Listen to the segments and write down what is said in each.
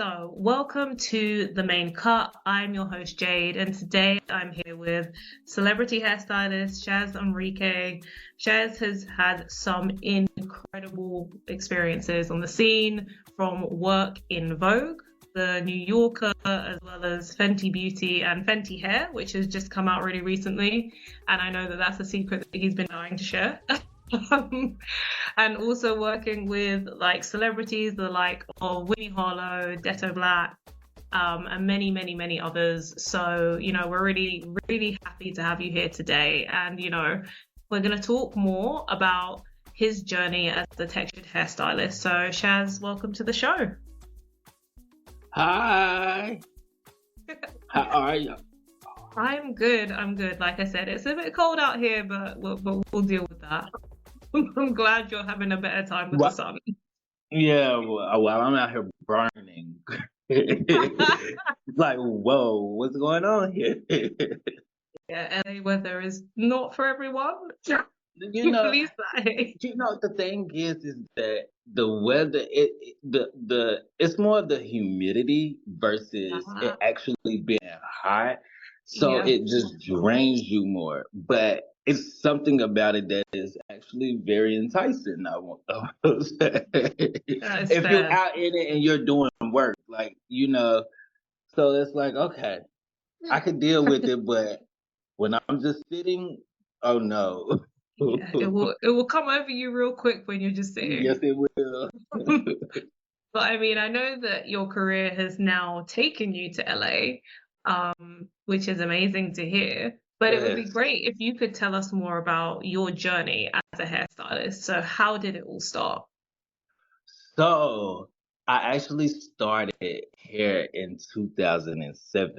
So, welcome to the main cut. I'm your host Jade, and today I'm here with celebrity hairstylist Shayz Enrique. Shayz has had some incredible experiences on the scene, from work in Vogue, the New Yorker, as well as Fenty Beauty and Fenty Hair, which has just come out really recently. And I know that that's a secret that he's been dying to share. And also working with like celebrities, the like of Winnie Harlow, Deto Black, and many, many, many others. So, we're really, really happy to have you here today. And, we're going to talk more about his journey as the textured hairstylist. So, Shayz, welcome to the show. Hi. How are you? I'm good. I'm good. Like I said, it's a bit cold out here, but we'll deal with that. I'm glad you're having a better time with the sun. Yeah, while I'm out here burning. It's like, whoa, what's going on here? Yeah, LA weather is not for everyone. You know, Please say. the thing is that the weather, it's more of the humidity versus it actually being hot. So Yeah. it just drains you more. But it's something about it that is actually very enticing. I will say. That is If you're fair. out in it and you're doing work, so it's like, okay, I can deal with it, but when I'm just sitting, oh no. Yeah, it will come over you real quick when you're just sitting. Yes, it will. But I mean, I know that your career has now taken you to LA, which is amazing to hear. But it would be Yes. great if you could tell us more about your journey as a hairstylist. So how did it all start? So I actually started here in 2007.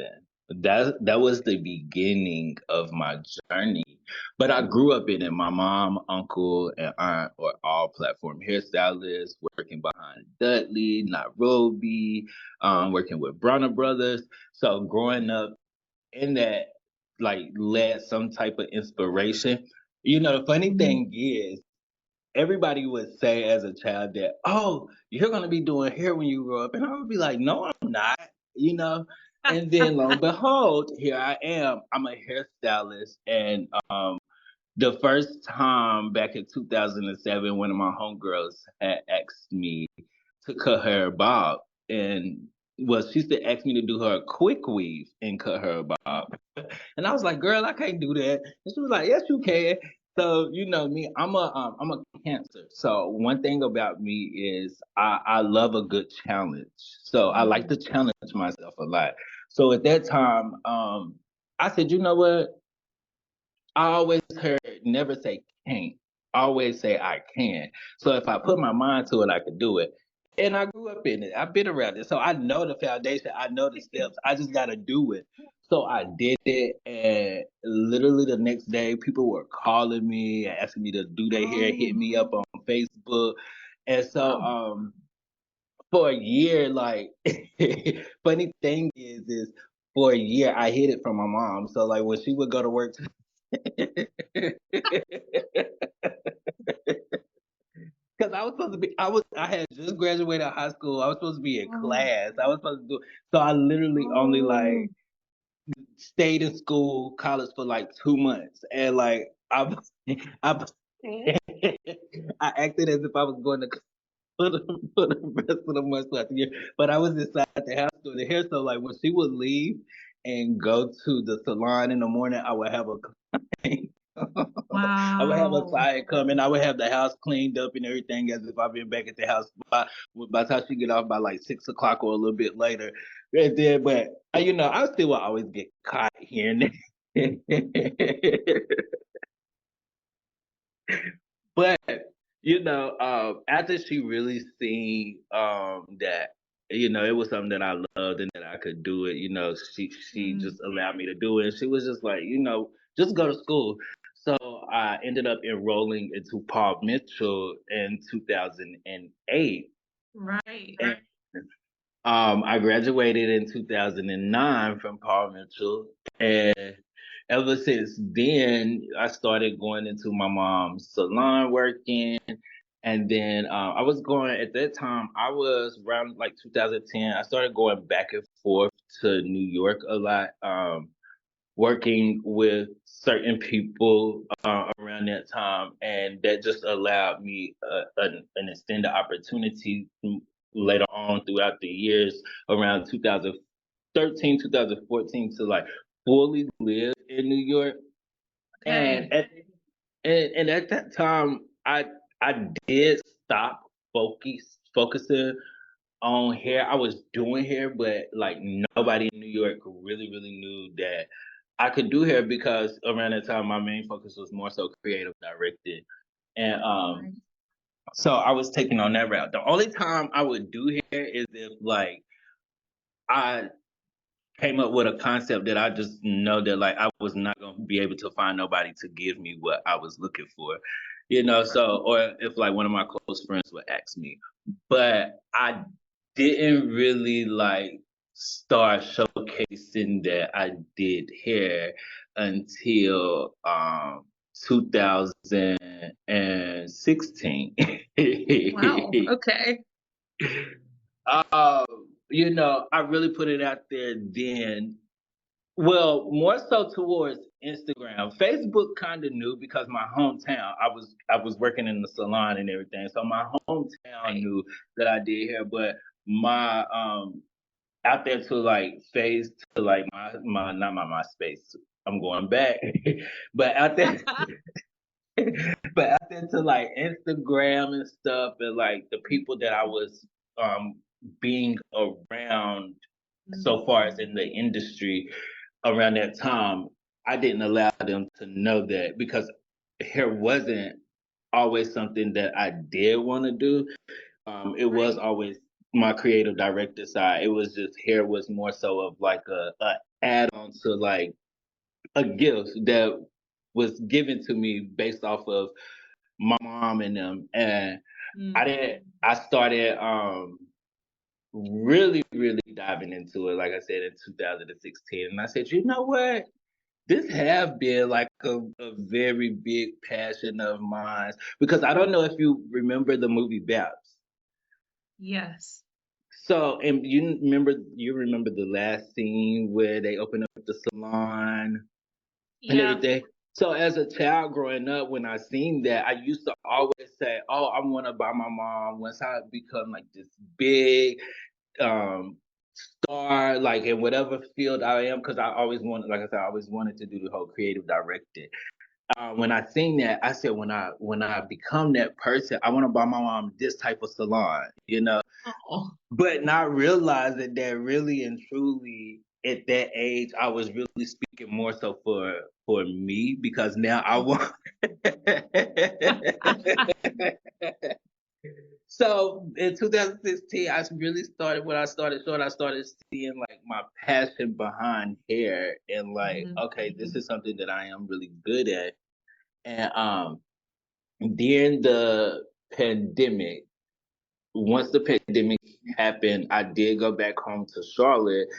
That was the beginning of my journey. But I grew up in it. My mom, uncle, and aunt were all platform hairstylists, working behind Dudley, Nairobi, working with Bronner Brothers. So growing up in that, like, led some type of inspiration. The funny Mhm. thing is, everybody would say as a child that, oh, you're going to be doing hair when you grow up. And I would be like, no, I'm not, you know? And then lo and behold, here I am. I'm a hairstylist. And the first time back in 2007, one of my homegirls had asked me to cut her bob. And well, she said, asked me to do her a quick weave and cut her a bob. And I was like, girl, I can't do that. And she was like, yes, you can. So you know me, I'm a Cancer. So one thing about me is I love a good challenge. So I like to challenge myself a lot. So at that time, I said, you know what? I always heard never say can't. Always say I can. So if I put my mind to it, I could do it. And I grew up in it. I've been around it. So I know the foundation. I know the steps. I just gotta do it. So I did it, and literally the next day people were calling me and asking me to do their hair, hit me up on Facebook. And so for a year, like, funny thing is for a year I hid it from my mom. So like when she would go to work, because I was supposed to be, I had just graduated high school. I was supposed to be in Oh, class. I was supposed to do, so I literally only oh. like stayed in school, college for like 2 months, and like I, I acted as if I was going to for the rest of the months throughout the year, but I was inside the house doing the hair. So like when she would leave and go to the salon in the morning, I would have a I would have a Wow. client come and I would have the house cleaned up and everything as if I've been back at the house by the time she get off by like 6 o'clock or a little bit later. Right there, but I still will always get caught here and there. But after she really seen that it was something that I loved and that I could do it, she Mm. just allowed me to do it. And she was just like, just go to school. So I ended up enrolling into Paul Mitchell in 2008. Right. And I graduated in 2009 from Paul Mitchell, and ever since then, I started going into my mom's salon working. And then I was going at that time. I was around like 2010. I started going back and forth to New York a lot, working with certain people around that time, and that just allowed me an extended opportunity later on throughout the years around 2013, 2014 to like fully live in New York. Okay. And and at that time, I did stop focusing on hair. I was doing hair, but like nobody in New York really knew that I could do hair because around that time my main focus was more so creative directed. And Right. so I was taking on that route. The only time I would do hair is if like I came up with a concept that I just know that like I was not gonna be able to find nobody to give me what I was looking for, you know. So or if like one of my close friends would ask me, but I didn't really like start showcasing that I did hair until 2016. Wow. Okay. um, you know, I really put it out there then. Well, more so towards Instagram. Facebook kind of knew because my hometown. I was working in the salon and everything, so my hometown Right. knew that I did hair. But my out there to like phase to like my not my MySpace. I'm going back, but out there but out there to like Instagram and stuff, and like the people that I was um being around so far as in the industry around that time, I didn't allow them to know that because hair wasn't always something that I did want to do. It was Right. always my creative director side. It was just hair was more so of like a add on to like a gift that was given to me based off of my mom and them. And Mm. I started really diving into it, like I said, in 2016. And I said, you know what? This have been like a very big passion of mine because I don't know if you remember the movie Babs. Yes. So, and you remember the last scene where they open up the salon and Yeah. everything. So as a child growing up, when I seen that, I used to always say, "Oh, I want to buy my mom once I become like this big um star, like in whatever field I am," because I always wanted, like I said, I always wanted to do the whole creative directing. When I seen that, I said, when I become that person, I want to buy my mom this type of salon, you know. Oh. But not realizing that really and truly at that age, I was really speaking more so for me because now I want. So in 2016, I really started when I started short. I started seeing like my passion behind hair and like, Mhm. okay, this is something that I am really good at. And during the pandemic, once the pandemic happened, I did go back home to Charlotte,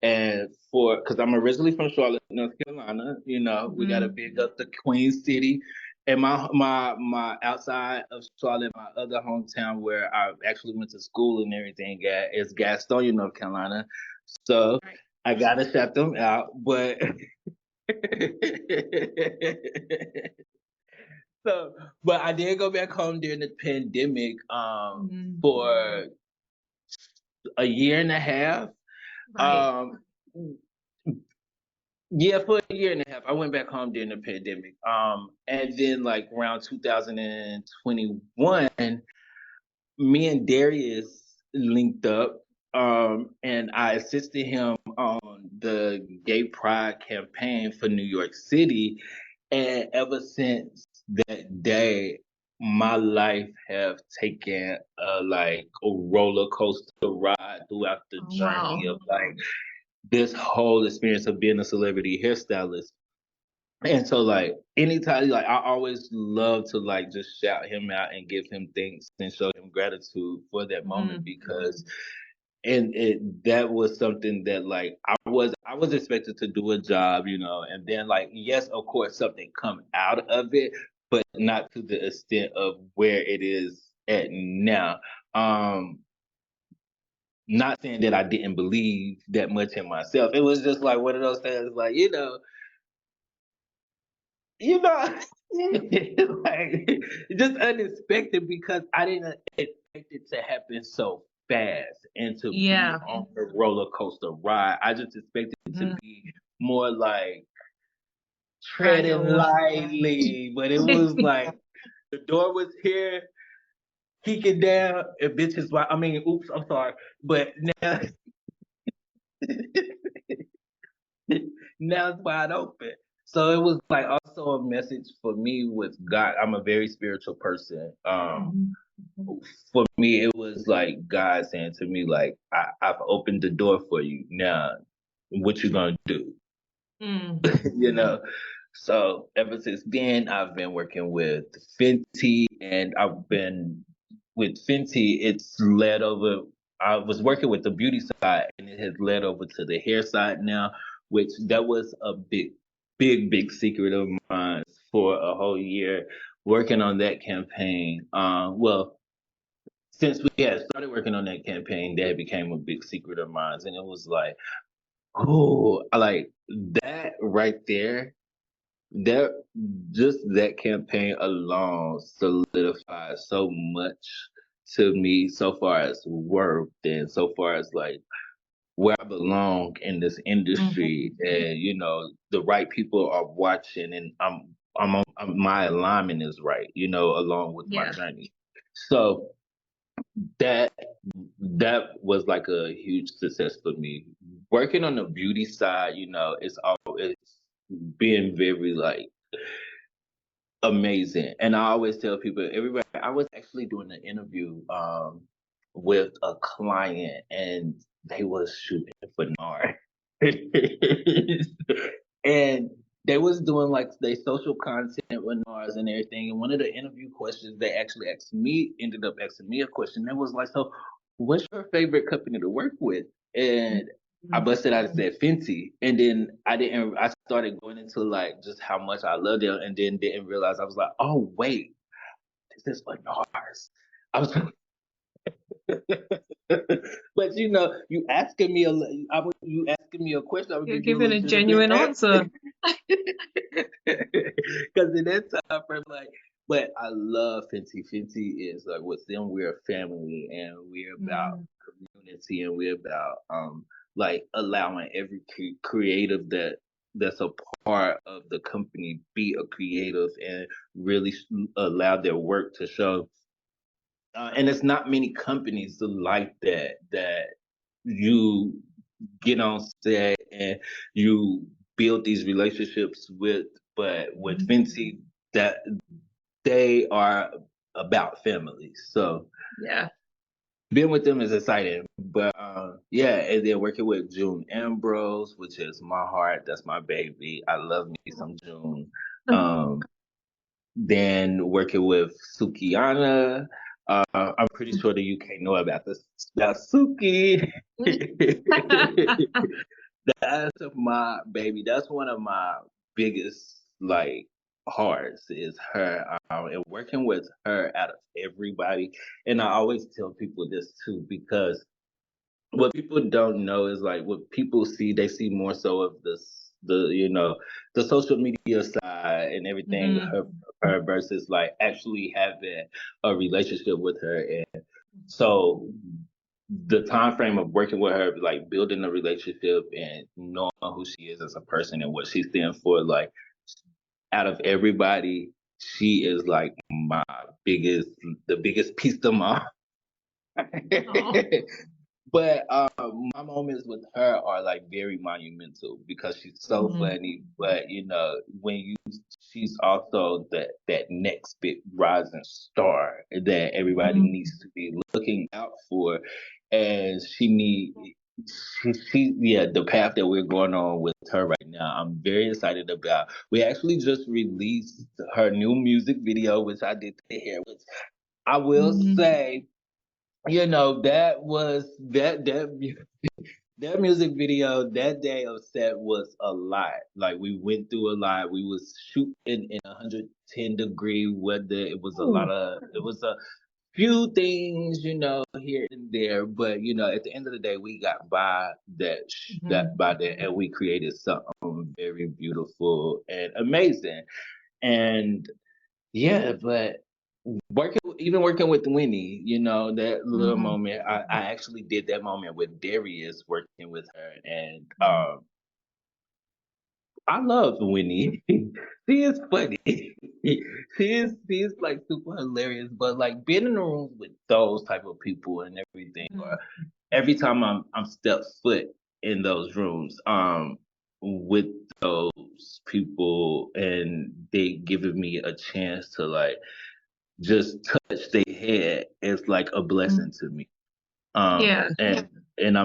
and for because I'm originally from Charlotte, North Carolina. You know, we got to Mhm. big up the Queen City, and my outside of Charlotte, my other hometown where I actually went to school and everything at is Gastonia, North Carolina. So Right. I gotta shout them out, but. So, but I did go back home during the pandemic Mhm. for a year and a half. Right. Um, yeah, for a year and a half. I went back home during the pandemic. And then like around 2021, me and Darius linked up. And I assisted him on the Gay Pride campaign for New York City. And ever since that day, my life have taken a roller coaster ride throughout the Oh, journey wow. of like this whole experience of being a celebrity hairstylist. And so like anytime like I always love to like just shout him out and give him thanks and show him gratitude for that moment Mhm. because and that was something that like I was expected to do a job, you know, and then like yes, of course something come out of it, but not to the extent of where it is at now. Not saying that I didn't believe that much in myself. It was just like one of those things, like, you know, like just unexpected because I didn't expect it to happen so fast and to be Yeah. on the roller coaster ride. I just expected it to be more like treading Gradual. lightly, but it was like the door was here, kicking down, and bitches. I mean, oops, I'm sorry, but now now it's wide open. So it was like also a message for me with God. I'm a very spiritual person. For me, it was like God saying to me, like, I've opened the door for you. Now, what you gonna do? you know. So ever since then, I've been working with Fenty, and I've been with Fenty. It's led over. I was working with the beauty side, and it has led over to the hair side now, which that was a big secret of mine for a whole year working on that campaign. Well, since we had started working on that campaign, that became a big secret of mine, and it was like, oh, like that right there, that just that campaign alone solidified so much to me so far as worth and so far as like where I belong in this industry, and the right people are watching, and my alignment is right, along with my Yeah. journey. So that that was like a huge success for me. Working on the beauty side, it's been very like amazing. And I always tell people, everybody, I was actually doing an interview with a client, and they was shooting for NAR. And they was doing like they social content with NARS and everything. And one of the interview questions they actually ended up asking me a question that was like, so what's your favorite company to work with? And I busted out and said Fenty. And then I started going into like just how much I loved it, and then didn't realize, I was like, oh wait, this is for NARS. I was but you asking me you asking me a question, I would You're give you a giving a legitimate genuine answer. Because in that time frame, like, but I love Fenty. Fenty is like, with them, we're a family, and we're about community, and we're about like allowing every creative that's a part of the company be a creative and really allow their work to show. And it's not many companies like that you get on set and you build these relationships with, but with Fenty, that they are about family. So Yeah. being with them is exciting. But yeah, and then working with June Ambrose, which is my heart, that's my baby. I love me some June. Um, then working with Sukiana. I'm pretty sure the UK know about this. About Suki. That's my baby. That's one of my biggest like hearts is her. And working with her out of everybody. And I always tell people this too, because what people don't know is like what people see, they see more so of the social media side and everything, her versus like actually having a relationship with her. And so the time frame of working with her, like building a relationship and knowing who she is as a person and what she stands for, like out of everybody, she is like the biggest piece of my But my moments with her are like very monumental because she's so funny. But when she's also that next big rising star that everybody needs to be looking out for, and yeah, the path that we're going on with her right now, I'm very excited about. We actually just released her new music video, which I did hear, which I will say, that was that Their music video that day of set was a lot. Like we went through a lot. We was shooting in 110-degree weather. Ooh. It was a few things, here and there. But at the end of the day, we got by that Mhm. by that, and we created something very beautiful and amazing. And yeah, but working with Winnie, that little Mhm. moment, I actually did that moment with Darius working with her, and Mhm. I love Winnie. She is funny. She is like super hilarious, but like being in the rooms with those type of people and everything, or Mhm. every time I'm step foot in those rooms, with those people, and they giving me a chance to like just touch their head is like a Mhm. blessing to me. Yeah. And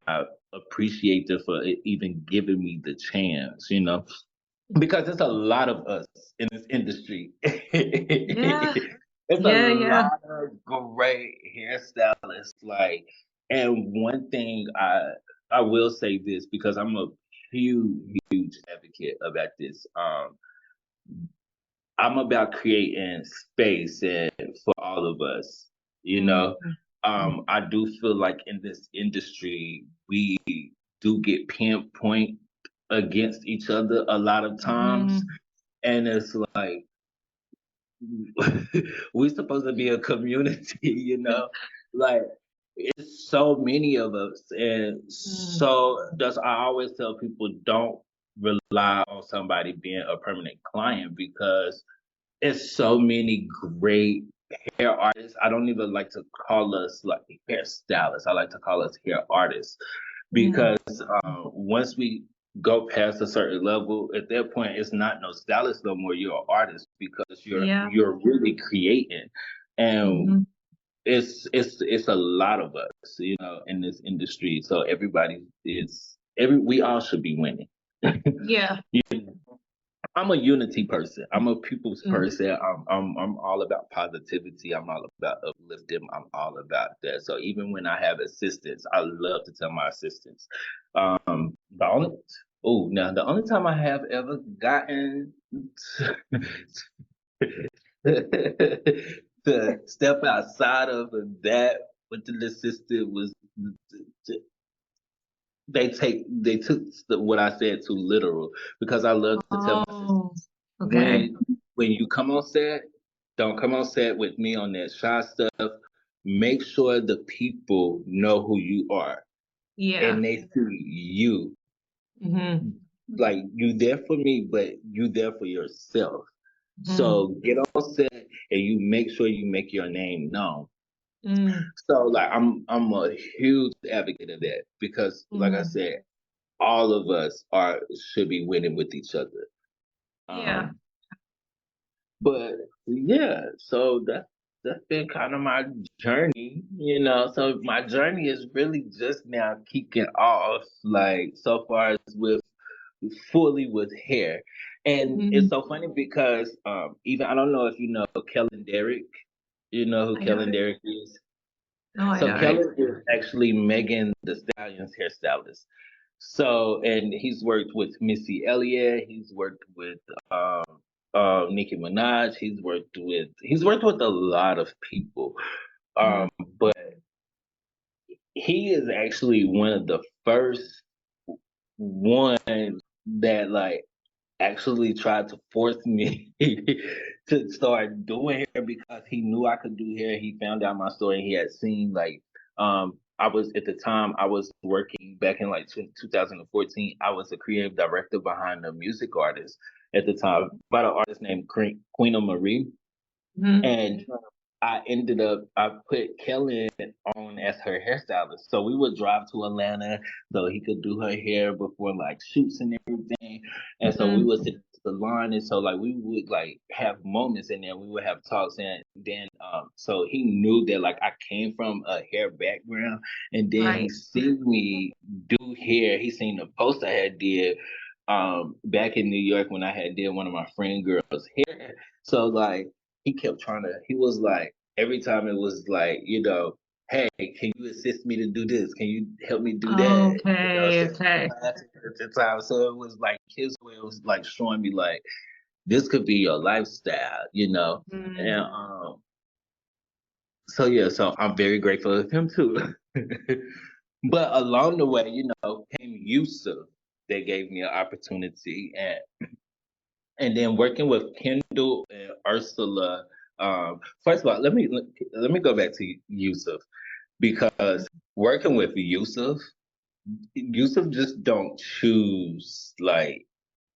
I appreciate them for even giving me the chance, because it's a lot of us in this industry. Yeah. It's a Yeah. Yeah. lot of great hairstylists, like, and one thing I will say this because I'm a huge advocate about this. I'm about creating space and for all of us, you know. Mhm. I do feel like in this industry we do get pinpoint against each other a lot of times, Mhm. and it's like we're supposed to be a community, like it's so many of us, and Mhm. so that's I always tell people don't rely on somebody being a permanent client because it's so many great hair artists. I don't even like to call us like hairstylists. I like to call us hair artists Mhm. because once we go past a certain level, at that point, it's not no stylist no more. You're an artist because Yeah. you're really creating, and Mhm. it's a lot of us, in this industry. So we all should be winning. Yeah. I'm a unity person. I'm a people's Mhm. person. I'm all about positivity. I'm all about uplifting. I'm all about that. So even when I have assistants, I love to tell my assistants. The only now the only time I have ever gotten to step outside of that with the assistant was they took what I said too literal because I love to tell my assistants Oh. Okay. when when you come on set, don't come on set with me on that shy stuff. Make sure the people know who you are Yeah. and they see you. Mhm. Like you there for me, but you there for yourself. Mhm. So get on set and you make sure you make your name known. Mhm. So like I'm a huge advocate of that because like I Mhm. said, all of us are should be winning with each other. Yeah. Um, But yeah, so that's been kind of my journey. So my journey is really just now kicking off, like so far as with fully with hair. And it's Mhm. so funny because even I don't know if you know Kellen Derrick. You know who I Kellen don't. Derrick is? No, I So don't. Kellen is actually Megan the Stallion's hairstylist. So, and he's worked with Missy Elliott. He's worked with um, Nicki Minaj. He's worked with a lot of people. Mhm. Um, but he is actually one of the first ones that like actually tried to force me to start doing hair because he knew I could do hair. He found out my story. He had seen like I was at the time I was working back in like 2014. I was a creative director behind a music artist at the time, by the artist named Queen of Marie. Mhm. And I put Kellen on as her hairstylist. So we would drive to Atlanta so he could do her hair before like shoots and everything. And so we Mhm. would sit at the salon and so like we would like have moments in there. We would have talks and then so he knew that like I came from a hair background and then he Right. seen me do hair. He seen the post I had did back in New York when I had did one of my friend girls' hair. So like he kept trying to he was like every time it was like hey, can you assist me to do this? Can you help me do that? Okay, Send me okay. classes at the time. So it was like his way of like showing me like this could be your lifestyle, Mm, And so yeah, so I'm very grateful of him too. But along the way, came Yusuf that gave me an opportunity, and then working with Kendall and Ursula. First of all, let me go back to Yusuf because working with Yusuf just don't choose like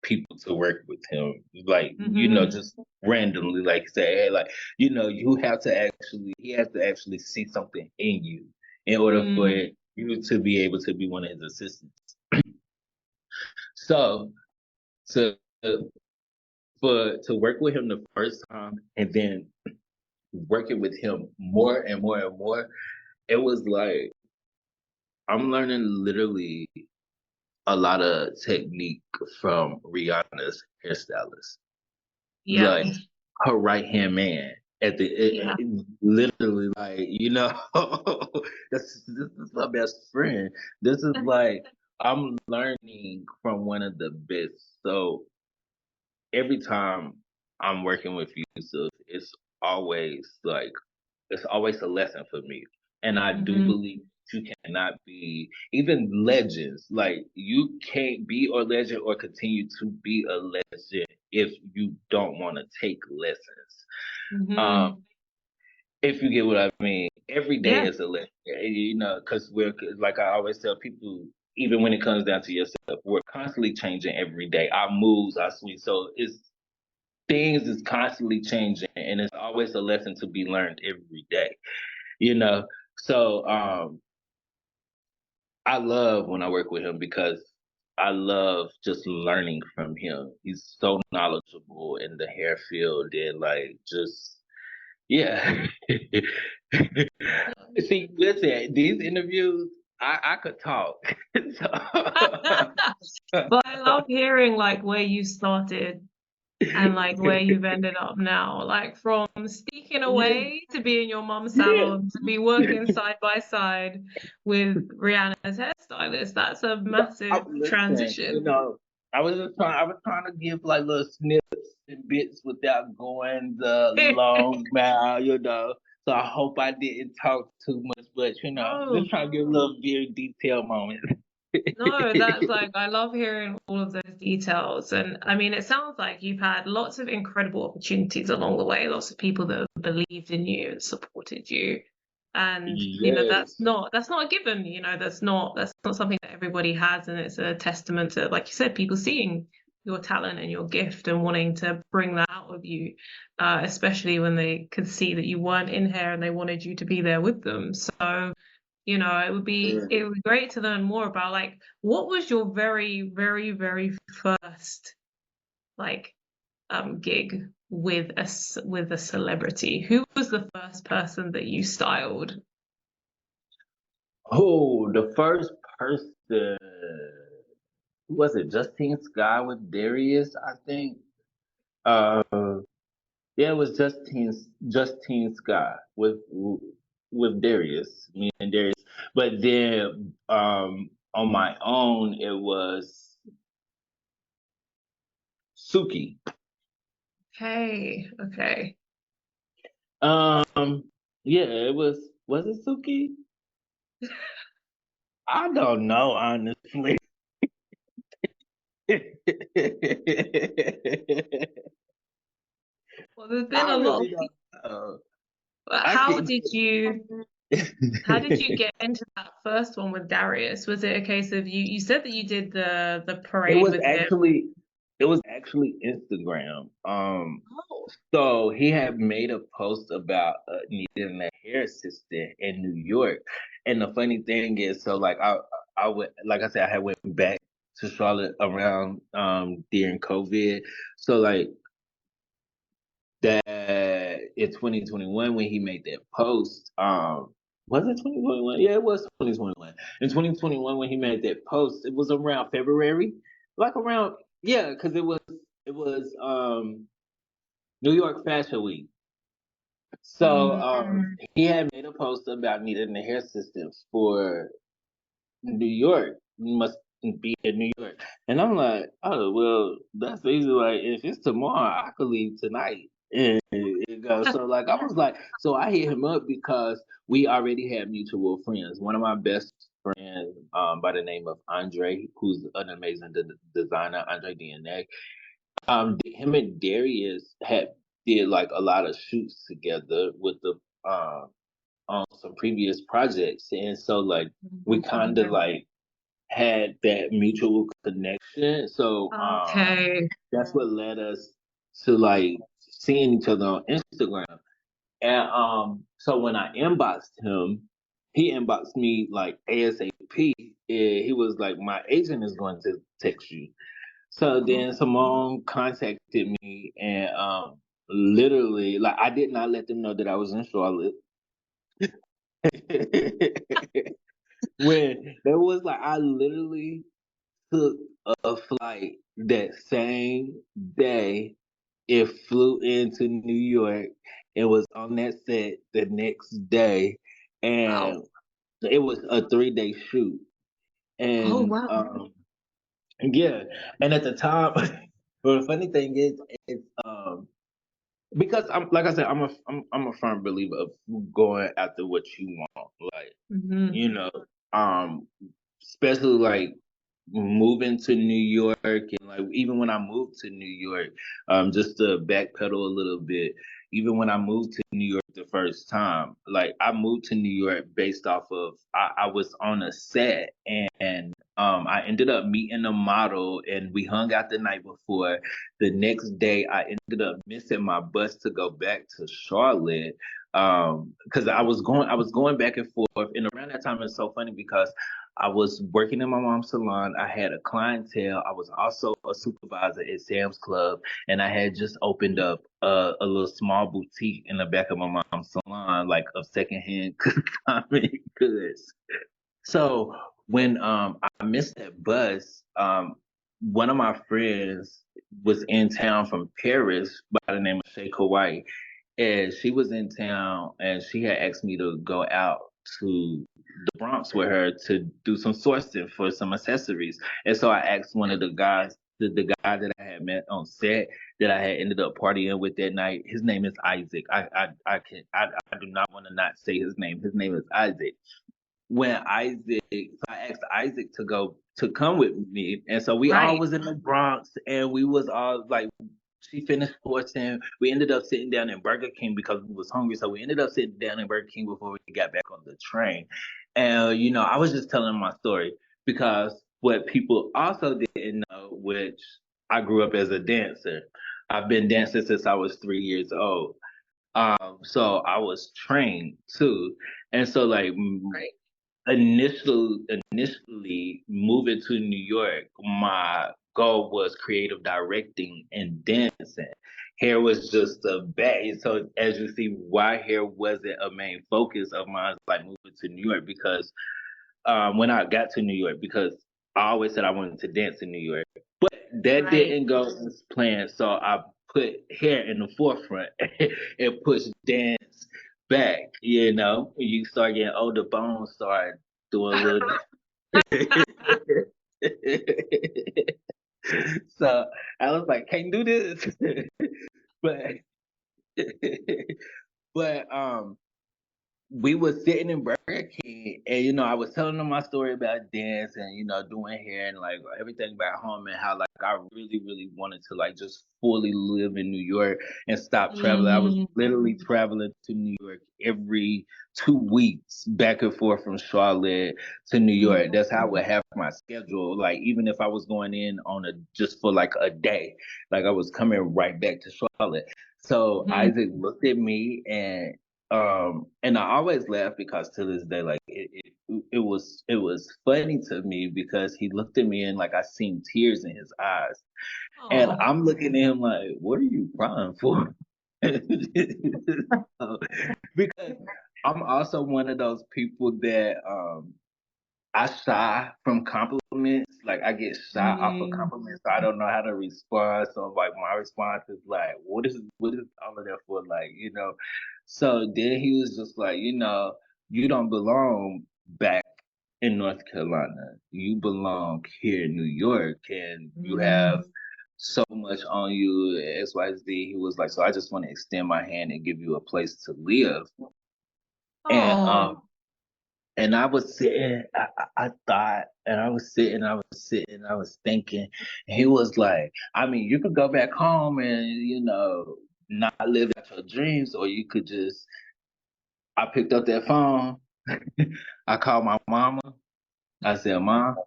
people to work with him, like mm-hmm. just randomly, like say, hey, like you have to actually, he has to actually see something in you in order for Mm, you to be able to be one of his assistants. So to to work with him the first time and then working with him more and more and more, it was like I'm learning literally a lot of technique from Rihanna's hairstylist, yeah, like her right hand man at yeah. literally, like this is my best friend. This is like I'm learning from one of the best. So every time I'm working with Yusuf, always like it's always a lesson for me. And I do Mm-hmm. believe you cannot be even legends. Like you can't be a legend or continue to be a legend if you don't want to take lessons. Um, Mm-hmm. if you get what I mean, every day Yeah. is a lesson. Because we're like I always tell people, even when it comes down to yourself, we're constantly changing every day. Our moves, our sweet. So it's things is constantly changing, and it's always a lesson to be learned every day. you know. So I love when I work with him because I love just learning from him. He's so knowledgeable in the hair field and like just yeah. See, listen, these interviews, I could talk. But I love hearing like where you started and like where you've ended up now. Like from sneaking yeah, away to be in your mom's yeah. salon to be working side by side with Rihanna's hairstylist. That's a massive Listen, transition. I was trying to give like little snips and bits without going the long mile. So I hope I didn't talk too much, but just No, trying to give a little very detailed moment. no, that's like, I love hearing all of those details. And I mean, it sounds like you've had lots of incredible opportunities along the way, lots of people that have believed in you and supported you. And Yes. that's not a given, that's not something that everybody has. And it's a testament to, like you said, people seeing your talent and your gift and wanting to bring that out of you, especially when they could see that you weren't in here and they wanted you to be there with them. So it would be great to learn more about like what was your very, very, very first like gig with with a celebrity? Who was the first person that you styled? Oh, the first person, who was it? Justine Sky with Darius, I think. Uh, Yeah, it was Justine Scott with Darius, me and Darius. But then on my own it was Suki. Okay, okay. Um yeah, was it Suki? I don't know honestly. Well, there's been I a lot of really don't know. but I how can did you get into that first one with Darius? Was it a case of you said that you did the It parade was with him? actually it was actually Instagram. Oh, So he had made a post about needing a hair assistant in New York, and the funny thing is, so like I went, like I said, I had went back to Charlotte around during COVID. So like that in 2021 when he made that post, was it 2021? Yeah, it was 2021. In 2021 when he made that post, it was around February, like around yeah, because it was New York Fashion Week. So Mm. he had made a post about needing a hair assistant for New York. You must be in New York. And I'm like, oh well, that's easy. Like if it's tomorrow, I could leave tonight. And it goes. So like I was like, so I hit him up because we already had mutual friends. One of my best friends, by the name of Andre, who's an amazing designer, Andre DNA. Him and Darius had did like a lot of shoots together with the um on some previous projects, and so like we kind of like had that mutual connection. So Okay. that's what led us to like seeing each other on Instagram. And so when I inboxed him, he inboxed me like ASAP. And he was like, "My agent is going to text you." So then Simone contacted me and literally like I did not let them know that I was in Charlotte. When there was like I literally took a flight that same day. It flew into New York. It was on that set the next day, Wow. and it was a 3-day shoot. Oh And wow. yeah, and at the time, well, the funny thing is, it's because I'm like I said, I'm a firm believer of going after what you want, like Hmm. you know, um, especially like moving to New York and like even when I moved to New York, just to backpedal a little bit, even when I moved to New York the first time, like I moved to New York based off of I was on a set and I ended up meeting a model and we hung out the night before. The next day I ended up missing my bus to go back to Charlotte. Because I was going back and forth and around that time it's so funny because I was working in my mom's salon. I had a clientele. I was also a supervisor at Sam's Club, and I had just opened up a little small boutique in the back of my mom's salon, like of secondhand comic goods. So when I missed that bus, one of my friends was in town from Paris by the name of Shay Kauai, and she was in town and she had asked me to go out to the Bronx with her to do some sourcing for some accessories. And so I asked one of the guys, the guy that I had met on set that I had ended up partying with that night. His name is Isaac. I do not want to not say his name. His name is Isaac. When Isaac, so I asked Isaac to come with me, and so we all Right. was in the Bronx, and we was all like she finished sporting. We ended up sitting down in Burger King because we was hungry. So we ended up sitting down in Burger King before we got back on the train. And I was just telling my story because what people also didn't know, which I grew up as a dancer. I've been dancing since I was 3 years old. So I was trained too. And so like Right. initially moving to New York, my goal was creative directing and dancing. Hair was just a bag. So as you see, why hair wasn't a main focus of mine, like moving to New York, because when I got to New York, because I always said I wanted to dance in New York, but that Right. didn't go as planned. So I put hair in the forefront and pushed dance back. You start getting older, bones start doing a little. So I was like, can't do this, but but we was sitting in Burger King, and I was telling them my story about dance and doing hair and like everything back home, and how like I really, really wanted to like just fully live in New York and stop traveling. I was Mm. literally traveling to New York every 2 weeks, back and forth from Charlotte to New Mm. York. That's how I would have my schedule. Like even if I was going in on a just for like a day, like I was coming right back to Charlotte. So Mhm. Isaac looked at me and I always laugh because to this day, like it was funny to me because he looked at me and like I seen tears in his eyes, and Oh. I'm looking at him like, "What are you crying for?" So, because I'm also one of those people that I shy from compliments. Like I get shy off of compliments, so I don't know how to respond. So like my response is like, what is all of that for? Like, So then he was just like, you don't belong back in North Carolina. You belong here in New York, and you have so much on you, XYZ. He was like, so I just want to extend my hand and give you a place to live. And Oh. and I was sitting, I thought, and I was thinking, and he was like, I mean, you could go back home and, not live out your dreams, or you could just, I picked up that phone, I called my mama, I said, Mom,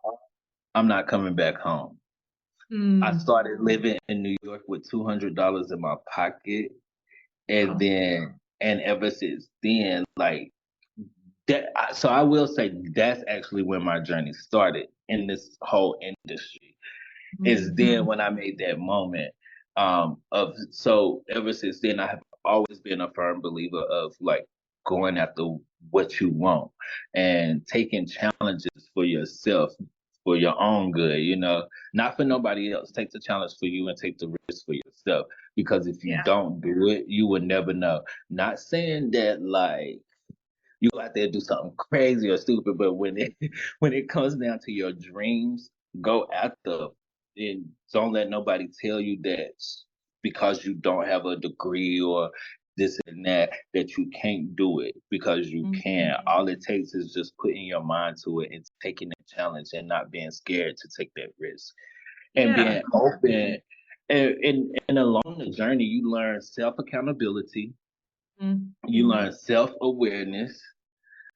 I'm not coming back home. I Mm. started living in New York with $200 in my pocket, Wow. and ever since then, like, so I will say that's actually when my journey started in this whole industry. Is then when I made that moment, of so ever since then I have always been a firm believer of like going after what you want and taking challenges for yourself, for your own good, not for nobody else. Take the challenge for you and take the risk for yourself, because if you Yeah. don't do it, you will never know. Not saying that like you go out there and do something crazy or stupid, but when it when it comes down to your dreams, go after, and don't let nobody tell you that because you don't have a degree or this and that you can't do it, because you can. All it takes is just putting your mind to it and taking that challenge and not being scared to take that risk and Yeah. being open. And along the journey, you learn self accountability, you learn self awareness,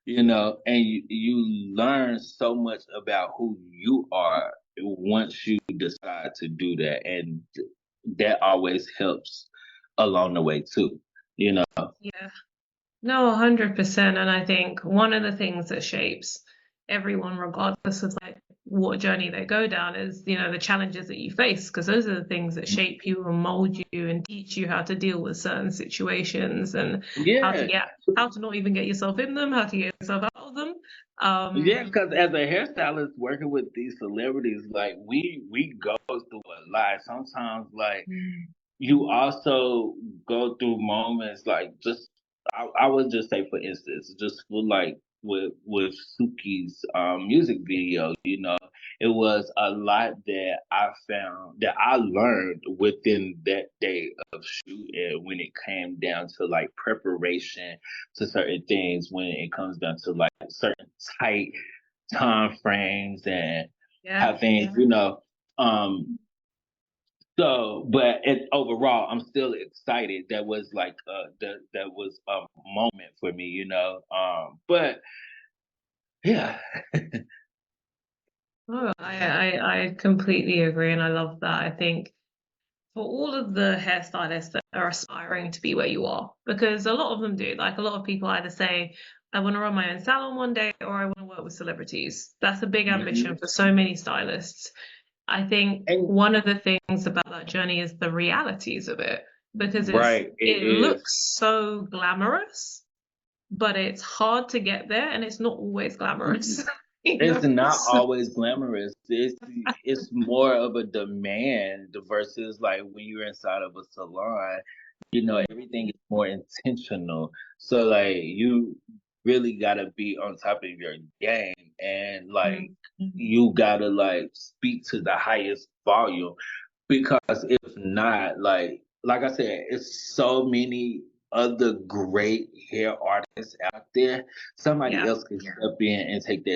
and you learn so much about who you are once you decide to do that. And that always helps along the way too, you know. Yeah. No, 100%. And I think one of the things that shapes everyone, regardless of like what journey they go down, is, the challenges that you face, because those are the things that shape you and mold you and teach you how to deal with certain situations and Yeah. how to not even get yourself in them, how to get yourself out of them. Yeah, Um, because as a hairstylist working with these celebrities, like we go through a lot. Sometimes like you also go through moments like just I would just say, for instance, just for like with Suki's music video, it was a lot that I found that I learned within that day of shoot, and when it came down to like preparation to certain things, when it comes down to like certain tight time frames and yeah. how things, um so, but overall, I'm still excited. That was like that was a moment for me, But yeah, Oh, I completely agree, and I love that. I think for all of the hairstylists that are aspiring to be where you are, because a lot of them do. Like a lot of people either say, I want to run my own salon one day, or I want to work with celebrities. That's a big ambition Mhm. for so many stylists. I think And one of the things about that journey is the realities of it, because right, it it is. looks so glamorous, but it's hard to get there, and it's not always glamorous. you It's know? not So, always glamorous. It's more of a demand versus like when you're inside of a salon. Everything is more intentional. So like you really gotta be on top of your game, and like you gotta like speak to the highest volume, because if not, like I said, it's so many other great hair artists out there. Somebody yeah, else can step in and take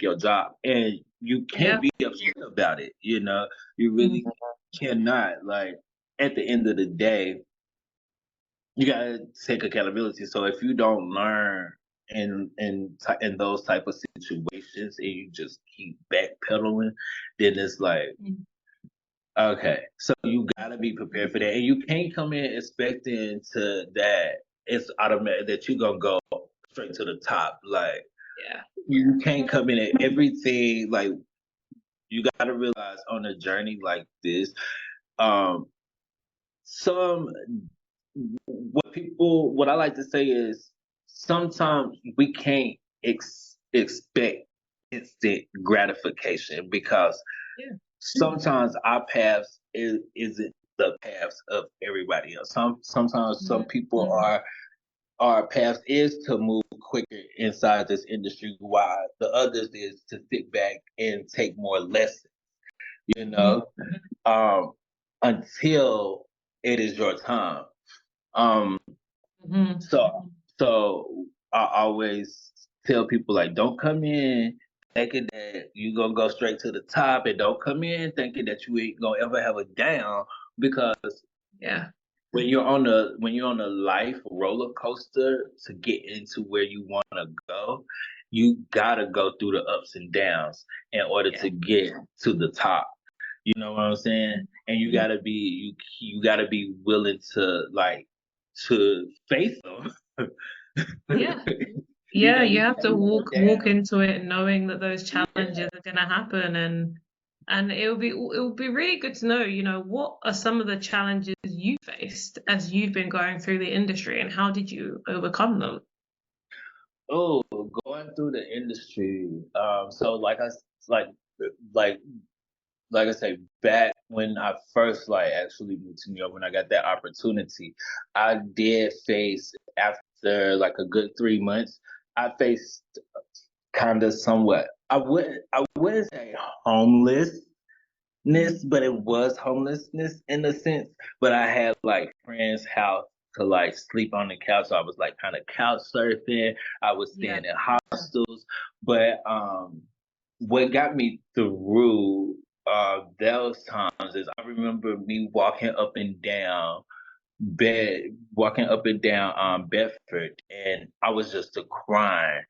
your job, and you can't yeah, be upset about it. You really cannot. Like at the end of the day, you gotta take accountability. So if you don't learn in those type of situations and you just keep backpedaling, then it's like, okay, so you gotta be prepared for that, and you can't come in expecting to that it's automatic that you're gonna go straight to the top. Like yeah. you can't come in at everything. Like you gotta realize on a journey like this, um, some what I like to say is sometimes we can't expect instant gratification because Yeah. sometimes our paths isn't the paths of everybody else. Sometimes some people Mhm. are our path is to move quicker inside this industry, while the others is to sit back and take more lessons, you know, um, until it is your time. Um, Mhm. so so I always tell people like, don't come in thinking that you gonna go straight to the top, and don't come in thinking that you ain't gonna ever have a down because Yeah. when you're on a life roller coaster to get into where you want to go, you gotta go through the ups and downs in order Yeah. to get to the top. You know what I'm saying? And you Mhm. gotta be you gotta be willing to face them. Yeah. You Yeah, know, you you have to gotta go walk down. into it knowing that those Yeah. challenges are going to happen, and it would be really good to know, what are some of the challenges you faced as you've been going through the industry, and how did you overcome them? Oh, going through the industry. So like like like I say, back when I first like actually moved to New York, when I got that opportunity, I did face after like a good 3 months, I faced kind of somewhat. I wouldn't say homelessness, but it was homelessness in a sense. But I had like friends' house to like sleep on the couch. So I was like kind of couch surfing. I was Yeah. staying in hostels, but what got me through those times is I remember me bed walking up and down Bedford, and I was just a crying,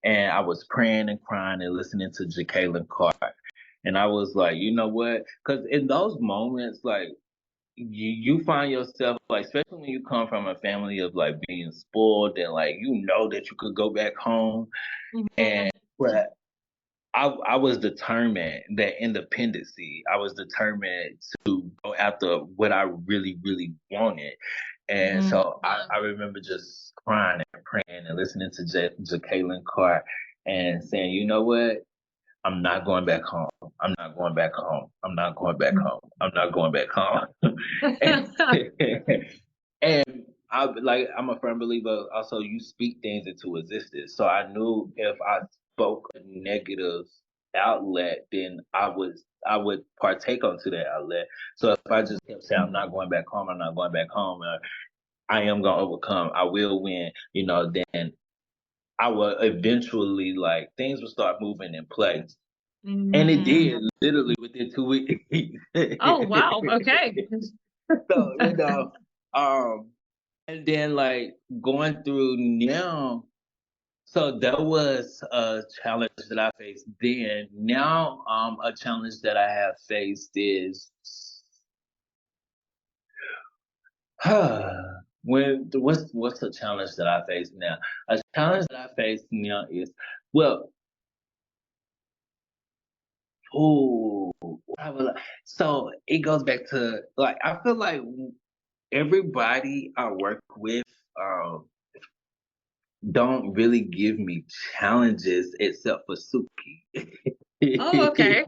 and I was praying and crying and listening to Jacqueline Carr, and I was like, you know what? Because in those moments, like you find yourself like, especially when you come from a family of like being spoiled and like you know that you could go back home, and Mhm. but I was determined that independency. I was determined to go after what I really, really wanted. And Mhm. so I remember just crying and praying and listening to Jacqueline Carr and saying, you know what? I'm not going back home. I'm not going back home. I'm not going back home. I'm not going back home. and, and I'm a firm believer also you speak things into existence. So I knew if I spoke a negative outlet, then I would partake onto that outlet. So if I just kept saying I'm not going back home, I'm not going back home, I am gonna overcome, I will win, then I will eventually like things will start moving in place. And it Mm. did literally within 2 weeks. Oh, wow. Okay. So, um, and then like going through now, so that was a challenge that I faced then. Now, a challenge that I have faced is what's the challenge that I face now? A challenge that I face now is well, oh, so it goes back to like I feel like everybody I work with um don't really give me challenges except for Suki. Oh, okay.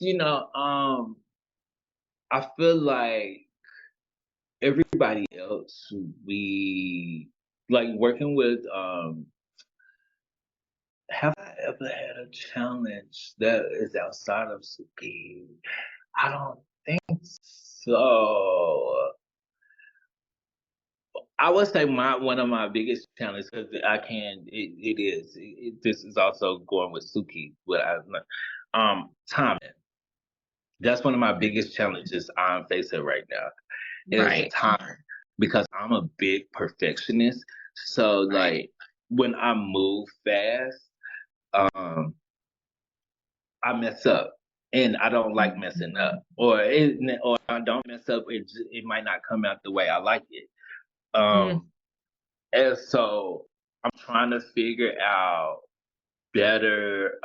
you know, I feel like everybody else we like working with have I ever had a challenge that is outside of Suki? I don't think so. I would say my one of my biggest challenges because this is also going with Suki. Timing. That's one of my biggest challenges I'm facing right now is Right. time because I'm a big perfectionist. So Right. like when I move fast, um, I mess up. And I don't like messing up, or I don't mess up. It might not come out the way I like it. Mm. Um, And so I'm trying to figure out better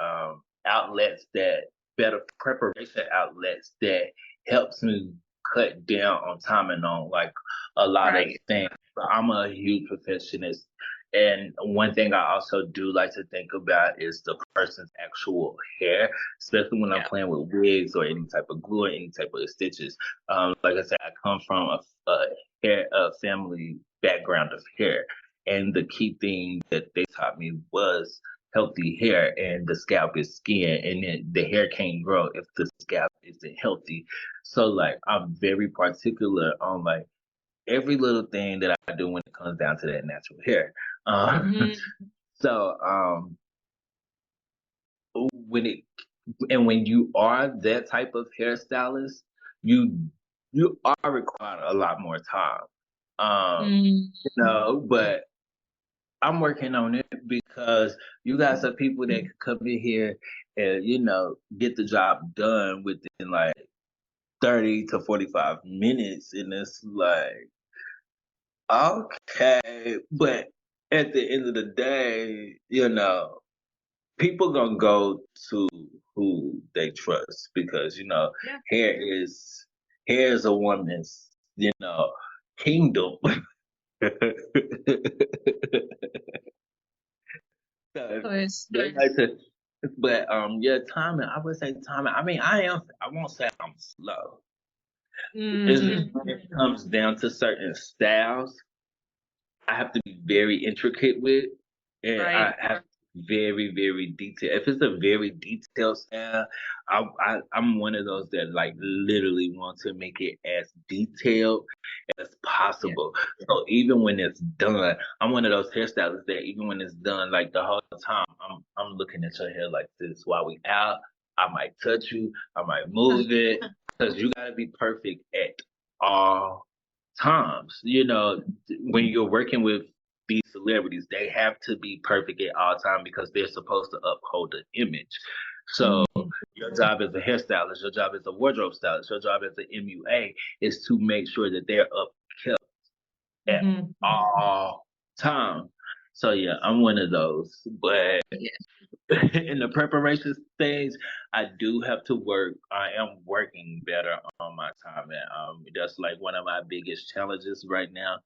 better preparation outlets that helps me cut down on time and on like a lot of Right. things. I'm a huge perfectionist. And one thing I also do like to think about is the person's actual hair, especially when I'm Yeah. playing with wigs or any type of glue or any type of stitches. Like I said, I come from a family background of hair. And the key thing that they taught me was healthy hair, and the scalp is skin, and then the hair can't grow if the scalp isn't healthy. So like I'm very particular on like every little thing that I do when it comes down to that natural hair. Hmm. So when it when you are that type of hairstylist, you you are required a lot more time. Mm. But I'm working on it because you guys are people that can come in here and get the job done within like 30 to 45 minutes, and it's like, okay, but at the end of the day, people gonna go to who they trust because Yeah. hair is hair is a woman's kingdom. So So it's they like to, but yeah, timing. I would say timing. I mean, I won't say I'm slow. It's just mm, when it comes down to certain styles, I have to be very intricate with, and I right. have to be very, very detailed. If it's a very detailed style, I'm one of those that like literally want to make it as detailed as Yeah. possible. So even when it's done, I'm one of those hairstylists that even when it's done, like the whole time, I'm looking at your hair like this while we out. I might touch you, I might move it, because you gotta be perfect at all times. When you're working with these celebrities, they have to be perfect at all times because they're supposed to uphold the image. So Mm. your job as a hairstylist, your job as a wardrobe stylist, your job as an MUA is to make sure that they're up kept at Hmm. all times. So yeah, I'm one of those. But Yeah. in the preparation stage, I do have to work. I am working better on my time, and that's like one of my biggest challenges right now.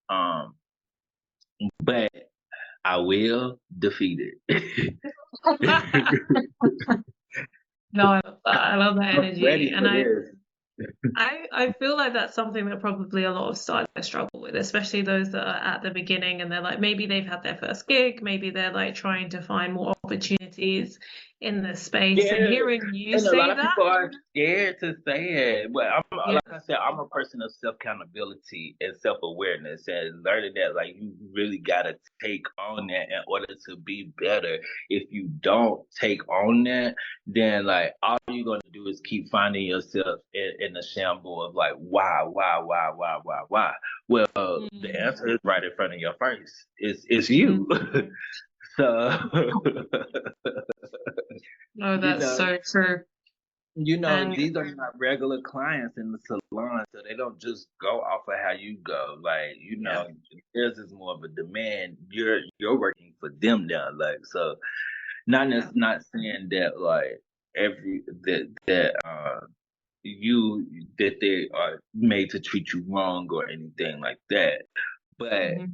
Um, but I will defeat it. No, I love that. I love that I'm energy. ready And for this. I feel like that's something that probably a lot of stylists struggle with, especially those that are at the beginning and they're like maybe they've had their first gig, maybe they're like trying to find more opportunities in this space. And Yeah, hearing you and a lot say of that, people are scared to say it. But yeah, like I said, I'm a person of self accountability and self awareness, and learning that like you really gotta take on that in order to be better. If you don't take on that, then like all you're gonna do is keep finding yourself in a shamble of like why. Well, the mm, answer is right in front of your face. It's mm, you. So no, you that's know. so true. And These are not regular clients in the salon, so they don't just go off of how you go. Like, yeah, theirs is more of a demand. You're working for them now. Like, so yeah, not saying that like every that you that they are made to treat you wrong or anything like that. But hmm,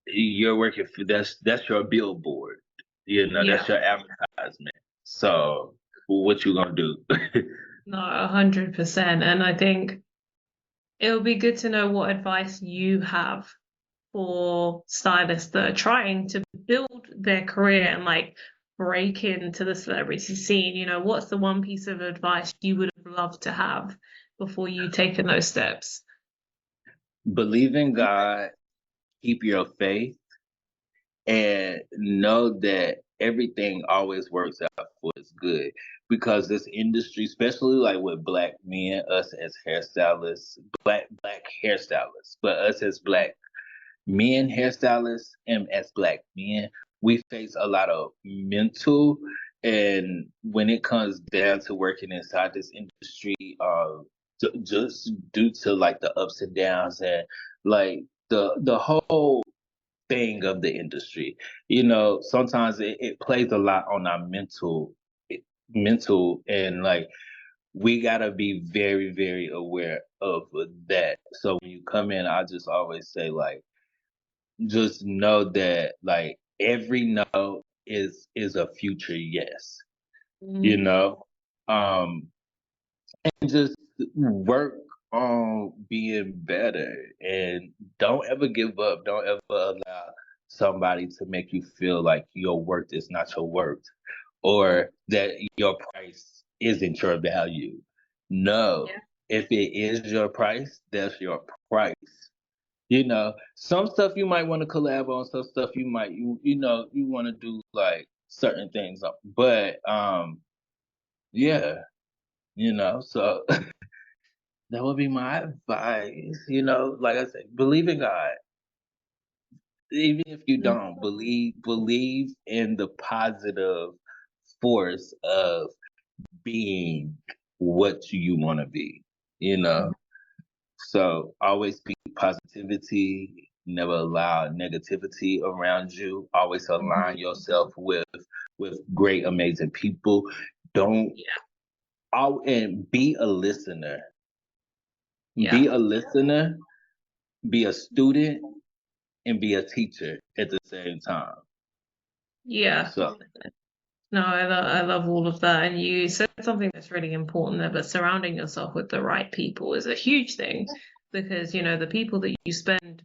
you're working for that's your billboard. That's yeah, your advertisement. So what you gonna do? no, 100%. And I think it'll be good to know what advice you have for stylists that are trying to build their career and like break into the celebrity scene. What's the one piece of advice you would have loved to have before you taken those steps? Believe in God, keep your faith, and know that everything always works out for its good. Because this industry, especially like with black men, us as hairstylists, black hairstylists, but us as black men hairstylists and as black men, we face a lot of mental, and when it comes down to working inside this industry, just due to like the ups and downs and like the whole thing of the industry. Sometimes it plays a lot on our mental, and like we gotta be very, very aware of that. So when you come in, I just always say like just know that like every no is a future yes, you Mm. know? Um, and just work on being better and don't ever give up. Don't ever allow somebody to make you feel like your worth is not your worth or that your price isn't your value. No, Yeah. if it is your price, that's your price. Some stuff you might want to collab on, some stuff you want to do like certain things, but yeah, so that would be my advice. Like I said, believe in God. Even if you Mm. don't believe in the positive force of being what you want to be. You know, so always speak positivity. Never allow negativity around you. Always align Mhm. yourself with great, amazing people. Don't Yeah. and be a listener. Yeah. Be a listener. Be a student and be a teacher at the same time. Yeah. So No, I love all of that. And you said something that's really important there, but surrounding yourself with the right people is a huge thing because, the people that you spend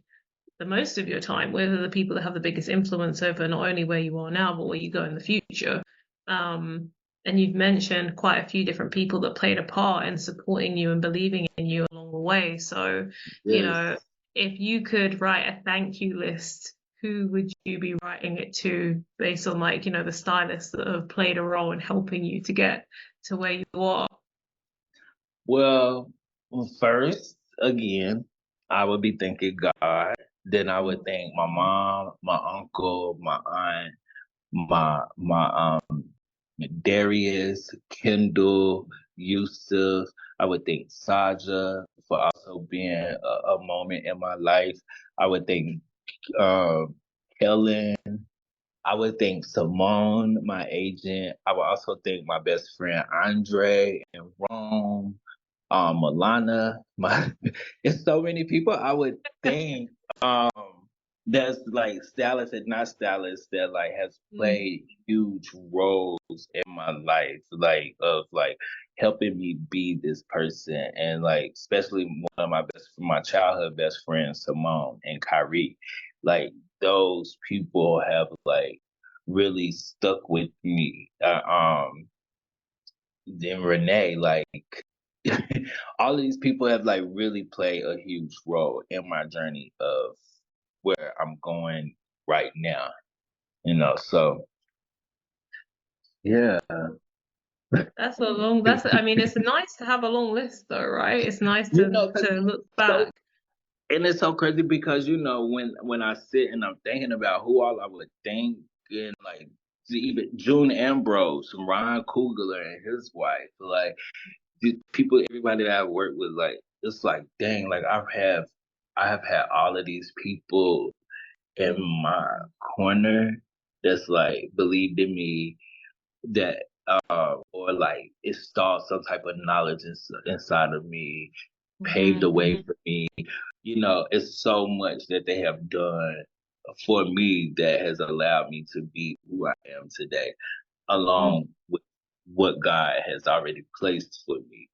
the most of your time with are the people that have the biggest influence over not only where you are now, but where you go in the future. Um, and you've mentioned quite a few different people that played a part in supporting you and believing in you along the way. So, you yes. know, if you could write a thank you list, who would you be writing it to based on like, the stylists that have played a role in helping you to get to where you are? Well, first, again, I would be thanking God. Then I would Mm. thank my mom, my uncle, my aunt, my Darius, Kendall, Yusuf. I would thank Saja for also being a moment in my life. I would thank um, Helen. I would thank Simone, my agent. I would also thank my best friend Andre in Rome, Milana. It's so many people I would thank um, that's like stylists and not stylists that like has Mm. played huge roles in my life, like of like helping me be this person, and like especially one of my childhood best friends, Simone and Kyrie. Like those people have like really stuck with me. Then Renee, like all of these people have like really played a huge role in my journey of where I'm going right now. So yeah. I mean, it's nice to have a long list though, right? It's nice You to know, 'cause look so back. and it's so crazy because when I sit and I'm thinking about who all I would thank and like even June Ambrose, Ryan Coogler and his wife, like the people, everybody that I've worked with, like it's like dang, like I have had all of these people in Mm. my corner that's like believed in me that or like installed some type of knowledge inside of me, paved the Mhm. way for me. It's so much that they have done for me that has allowed me to be who I am today, Mm. along with what God has already placed for me.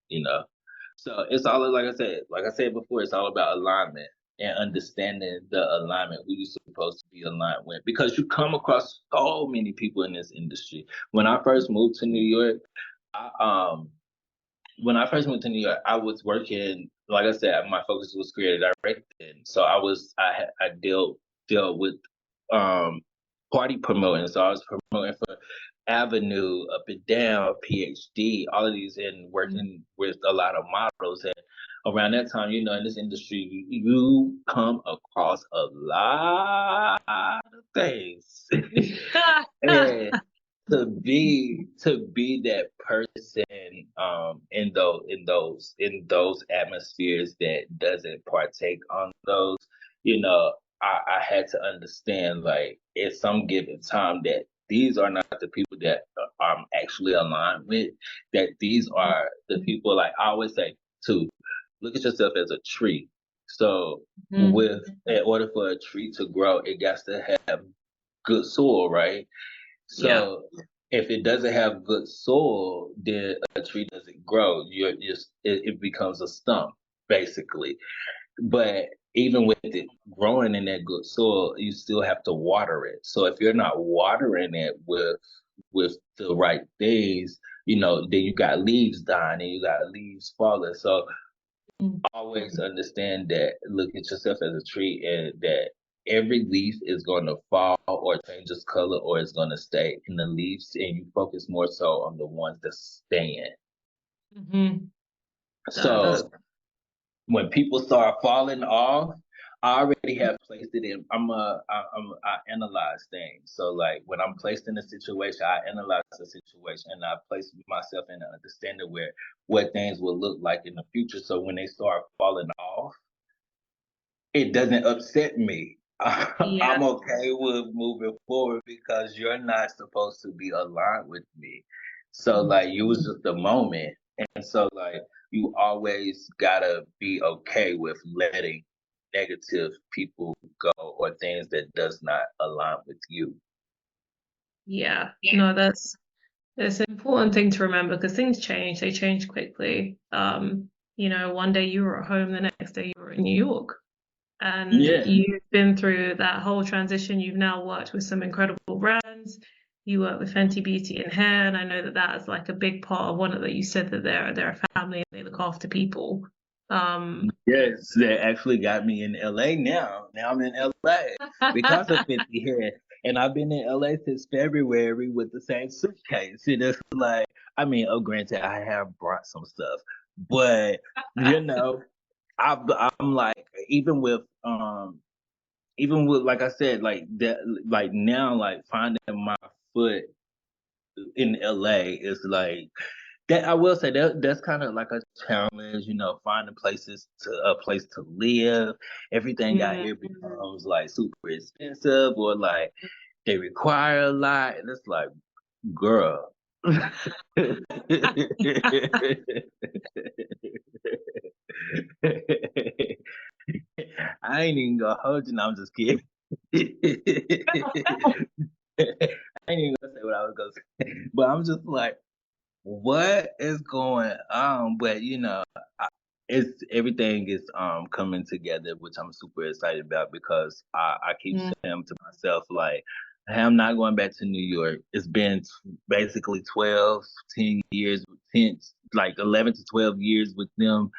So it's all like I said before, it's all about alignment and understanding the alignment who you're supposed to be aligned with. Because you come across so many people in this industry. When I first moved to New York, I, when I first moved to New York, I was working. Like I said, my focus was creative directing. So I dealt with um party promoting. So I was promoting for Avenue, Up and Down, PhD, all of these, and Mm. working with a lot of models. And around that time, in this industry, you come across a lot of things. And to be that person in those atmospheres that doesn't partake on those, you know, I had to understand like at some given time that these are not the people that I'm actually aligned with, that these are the people, like I always say too, look at yourself as a tree. So Mm. in order for a tree to grow, it got to have good soil, right? Yeah. So if it doesn't have good soil, then a tree doesn't grow. You're just it becomes a stump, basically. But even with it growing in that good soil, you still have to water it. So if you're not watering it with the right things, then you got leaves dying and you got leaves falling. So Mm. always understand that, look at yourself as a tree, and that every leaf is going to fall or change its color, or it's going to stay in the leaves, and you focus more so on the ones that staying. Mm-hmm. That's So when people start falling off, I already have placed it in. I analyze things. So like when I'm placed in a situation, I analyze the situation and I place myself in an understanding where what things will look like in the future. So when they start falling off, it doesn't upset me. yeah. I'm okay with moving forward because you're not supposed to be aligned with me. So Mm. like you was just a moment. And so like you always gotta be okay with letting negative people go or things that does not align with you. Yeah. No, that's an important thing to remember because things change. They change quickly. One day you were at home, the next day you were in New York. And Yeah. you've been through that whole transition. You've now worked with some incredible brands. You work with Fenty Beauty and hair, and I know that that is like a big part of one of that. You said that they're a family and they look after people. Um, Yes, that actually got me in LA now. Now I'm in LA because of 50 Hair. And I've been in LA since February with the same suitcase. And it's like, I mean, oh, granted, I have brought some stuff, but you know, I'm like, even with, like I said, like that, like now, like finding my foot in LA is like, that I will say that's kind of like a challenge, finding a place to live. Everything out mm, here becomes like super expensive, or like they require a lot, and it's like, girl. I ain't even gonna hold you. No, I'm just kidding. I ain't even gonna say what I was gonna say, but I'm just like, what is going on? But it's everything is coming together, which I'm super excited about because I keep mm, saying to myself like, "Hey, I'm not going back to New York. It's been basically 12, 10 years, 10 like 11 to 12 years with them.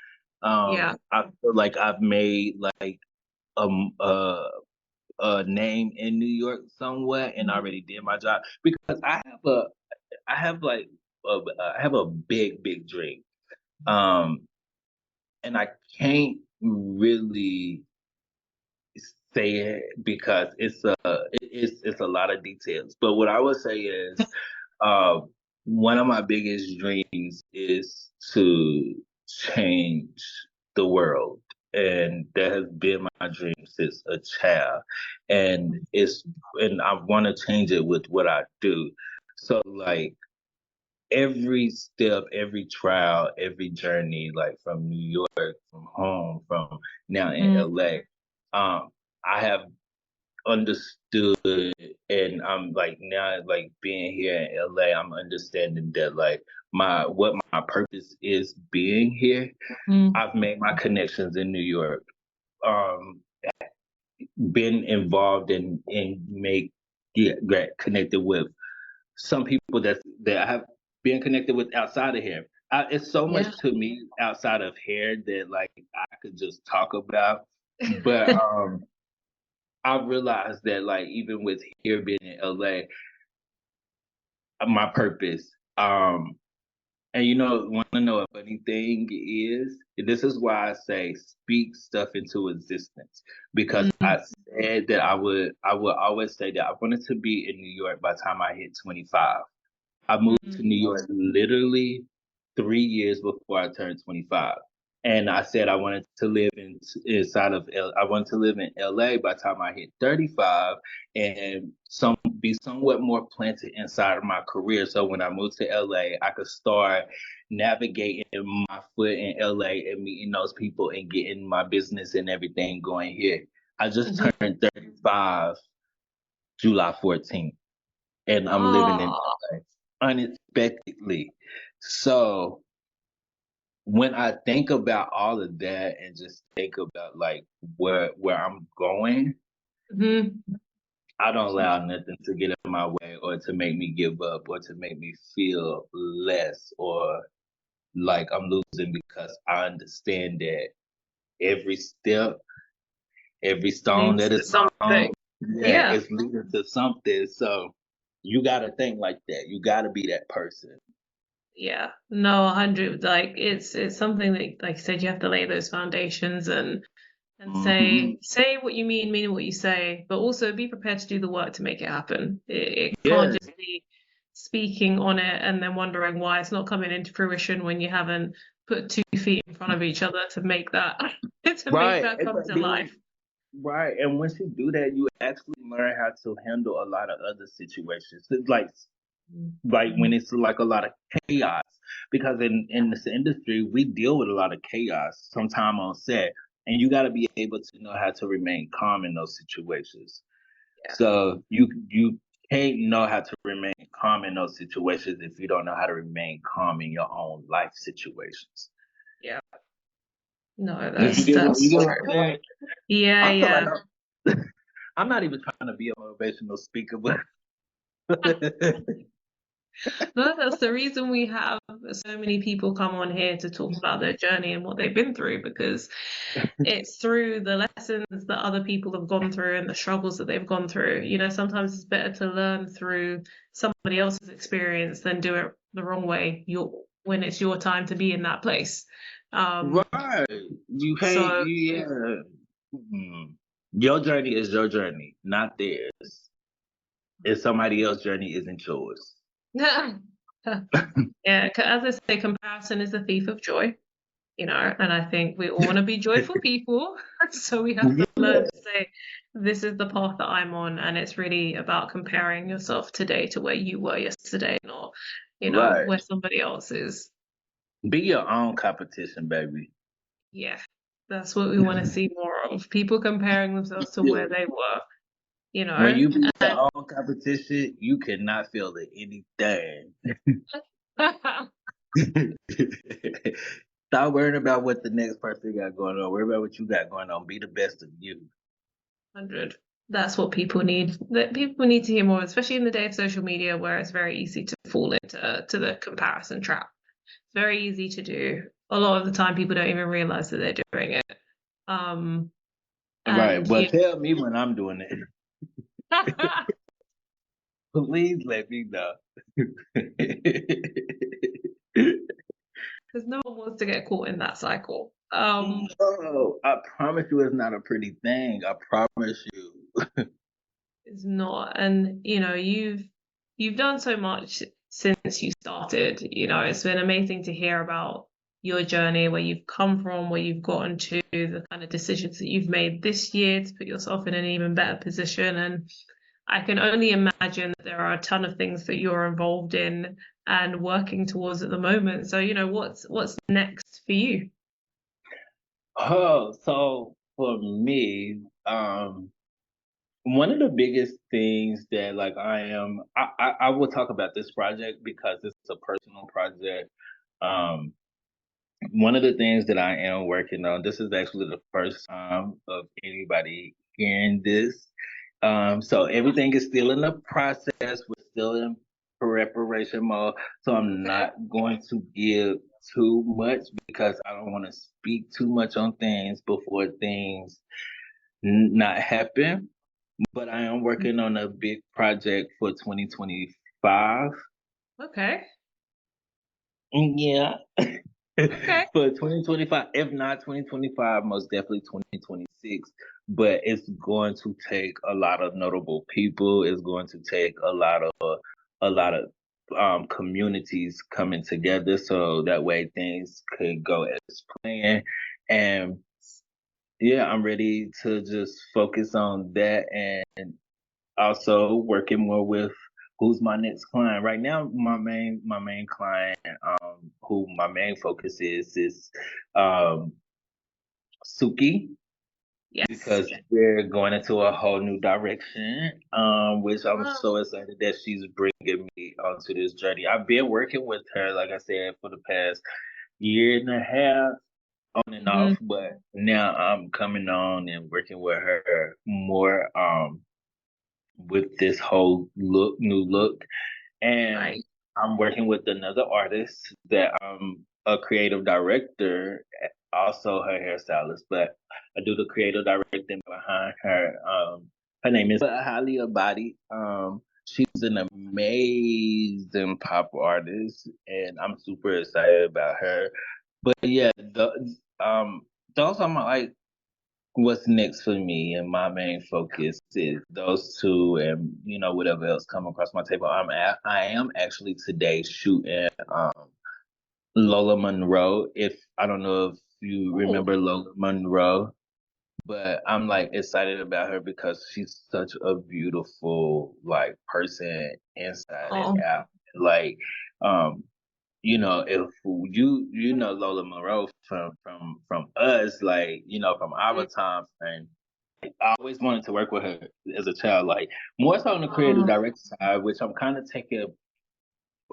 yeah. I feel like I've made like um uh a name in New York somewhat, and I Mm, already did my job because I have like I have a big dream. Um, and I can't really say it because it's a lot of details. But what I would say is, uh, one of my biggest dreams is to change the world, and that has been my dream since a child. And I want to change it with what I do. So like every step, every trial, every journey, like from New York, from home, from now in mm, LA, I have understood, and I'm like now, like being here in LA, I'm understanding that like what my purpose is being here. mm, I've made my connections in New York, um, been involved and make get connected with some people that I have been connected with outside of hair. It's so yeah. much to me outside of hair that like I could just talk about, but I realized that like even with here being in LA, my purpose. And want to know a funny thing is, this is why I say speak stuff into existence, because Mm, I said that I would always say that I wanted to be in New York by the time I hit 25. I moved to mm, New York literally 3 years before I turned 25. And I said I wanted to live I wanted to live in LA by the time I hit 35 and be somewhat more planted inside of my career. So when I moved to LA, I could start navigating my foot in LA and meeting those people and getting my business and everything going here. I just Mhm. turned 35 July 14th and I'm living in Oh. LA unexpectedly. So when I think about all of that and just think about like where I'm going, Mhm. I don't allow nothing to get in my way or to make me give up or to make me feel less or like I'm losing because I understand that every step, every stone Leads that to is thrown, something. yeah, Yeah. it's leading to something. So you gotta think like that. You gotta be that person. Yeah. No, 100. Like it's something that, like you said, you have to lay those foundations and Hmm. say what you mean what you say, but also be prepared to do the work to make it happen. It can't Yeah, just be speaking on it and then wondering why it's not coming into fruition when you haven't put 2 feet in front of each other to make that to make right. that come to life. Right, and once you do that, you actually learn how to handle a lot of other situations. It's like when it's like a lot of chaos, because in this industry we deal with a lot of chaos sometime on set, and you got to be able to know how to remain calm in those situations. Yeah. So you can't know how to remain calm in those situations if you don't know how to remain calm in your own life situations. Yeah. No, You that's get what that's I'm true. saying? Yeah, I feel like yeah. I'm not even trying to be a motivational speaker, but No, that's the reason we have so many people come on here to talk about their journey and what they've been through, because it's through the lessons that other people have gone through and the struggles that they've gone through. You know, sometimes it's better to learn through somebody else's experience than do it the wrong way when it's your time to be in that place. Um, right. You hate, so yeah. Mm. Your journey is your journey, not theirs. If somebody else's journey isn't yours. yeah, as I say, comparison is the thief of joy. You know, and I think we all want to be joyful people. So we have to learn Yeah. to say, this is the path that I'm on, and it's really about comparing yourself today to where you were yesterday, not, Right. where somebody else is. Be your own competition, baby. Yeah, that's what we want to see more of. People comparing themselves to Yeah. where they were, you When know. you be your own competition, you cannot feel anything. Stop worrying about what the next person got going on. Worry about what you got going on. Be the best of you. 100. That's what people need. That people need to hear more, especially in the day of social media, where it's very easy to fall into the comparison trap. Very easy to do. A lot of the time, people don't even realize that they're doing it. Um, Right. and Well, tell me when I'm doing it. Please let me know. because no one wants to get caught in that cycle. No, I promise you it's not a pretty thing. I promise you. It's not, and you've done so much since you started. You know, it's been amazing to hear about your journey, where you've come from, where you've gotten to, the kind of decisions that you've made this year to put yourself in an even better position. And I can only imagine that there are a ton of things that you're involved in and working towards at the moment. So, what's next for you? Oh, so for me, one of the biggest things that like I will talk about this project because it's a personal project. Um, One of the things that I am working on, this is actually the first time of anybody hearing this. So everything is still in the process. We're still in preparation mode. So I'm Okay. not going to give too much because I don't want to speak too much on things before things not happen. But I am working on a big project for 2025. Okay. Yeah. Okay. For 2025, if not 2025, most definitely 2026. But it's going to take a lot of notable people. It's going to take a lot of communities coming together so that way things could go as planned. And yeah, I'm ready to just focus on that and also working more with who's my next client. Right now, my main client, who my main focus is um Suki, Yes. because we're going into a whole new direction, which I'm Wow. so excited that she's bringing me onto this journey. I've been working with her, like I said, for the past year and a half, on and Mhm. off, but now I'm coming on and working with her more, with this whole new look. And Right. I'm working with another artist that I'm a creative director, also her hairstylist, but I do the creative directing behind her. Her name is Halia Body. She's an amazing pop artist, and I'm super excited about her. But yeah, those are my like what's next for me, and my main focus is those two, and whatever else come across my table. I am actually today shooting Lola Monroe. If I don't know if you Oh. remember Lola Monroe, but I'm like excited about her because she's such a beautiful like person inside and Oh. out. Like, um, if you know Lola Monroe from us, like from our time frame. I always wanted to work with her as a child, like more so on the creative Oh. director side, which I'm kind of taking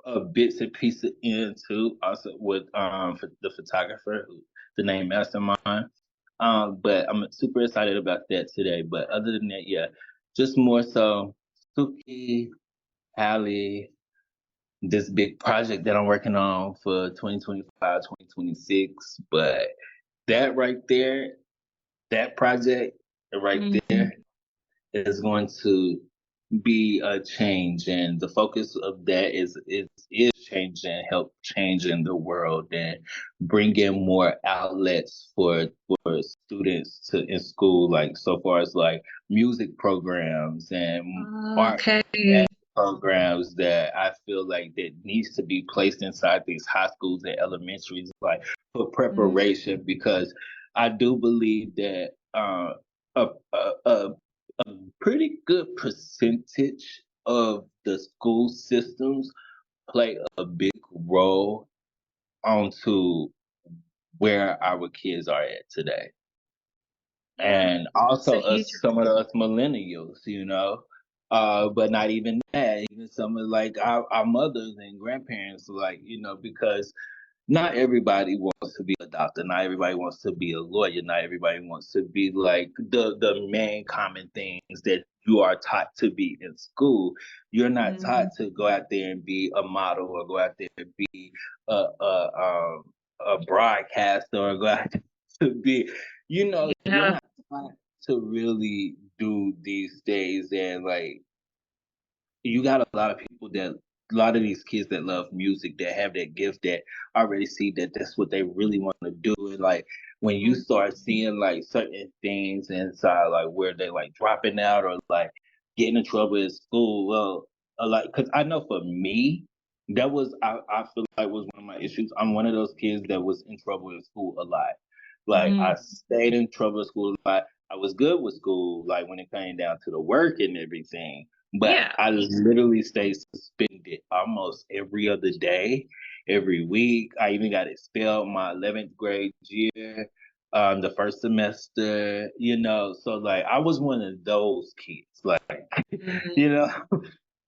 a bits and pieces into, also with for the photographer, the name Mastermind. But I'm super excited about that today. But other than that, yeah, just more so Suki, Hallie, this big project that I'm working on for 2025, 2026. But that right there, that project right Mhm. there is going to be a change, and the focus of that is changing, help changing the world, and bringing more outlets for students to in school, like so far as like music programs and art Okay. programs that I feel like that needs to be placed inside these high schools and elementaries, like for Mm. preparation, because I do believe that a, a, a, a pretty good percentage of the school systems play a big role onto where our kids are at today. Yeah. And It's a also huge. some of us millennials, but not even that, even some of like our mothers and grandparents, like, because not everybody wants to be a doctor, not everybody wants to be a lawyer, not everybody wants to be like the main common things that you are taught to be in school. You're not Mm. taught to go out there and be a model, or go out there and be a broadcaster, or go out there to be, you're Yeah. not taught to really do these days. And like, you got a lot of these kids that love music, that have that gift, that already see that that's what they really want to do. And like, when you Mm. start seeing like certain things inside, like where they like dropping out or like getting in trouble at school, well, like, because I know for me, that was, I feel like, was one of my issues. I'm one of those kids that was in trouble in school a lot. Like, I Mm. stayed in trouble in school a lot. I was good with school, like when it came down to the work and everything, but Yeah. I literally stayed suspended almost every other day, every week. I even got expelled my 11th grade year, the first semester, So like, I was one of those kids, like, Mm. you know.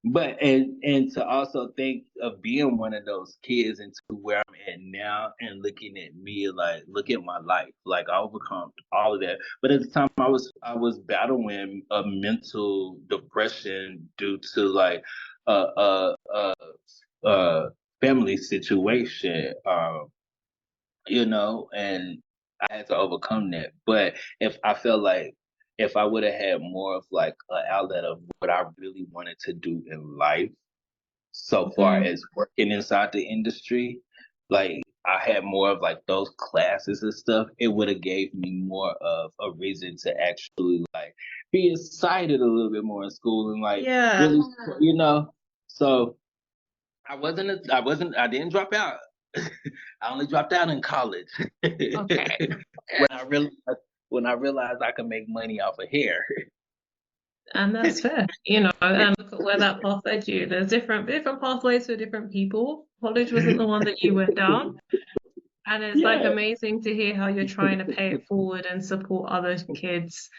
But and to also think of being one of those kids into where I'm at now, and looking at me, like, look at my life, like I overcome all of that. But at the time, I was battling a mental depression due to like a family situation, and I had to overcome that. But if I felt like, if I would have had more of like an outlet of what I really wanted to do in life, so far Mm. as working inside the industry, like I had more of like those classes and stuff, it would have gave me more of a reason to actually like be excited a little bit more in school, and like Yeah. really, you know. So I didn't drop out. I only dropped out in college. Okay. when I realized when I realized I could make money off of hair. And that's fair, and look at where that path led you. There's different pathways for different people. College wasn't the one that you went down. And it's like Yeah, amazing to hear how you're trying to pay it forward and support other kids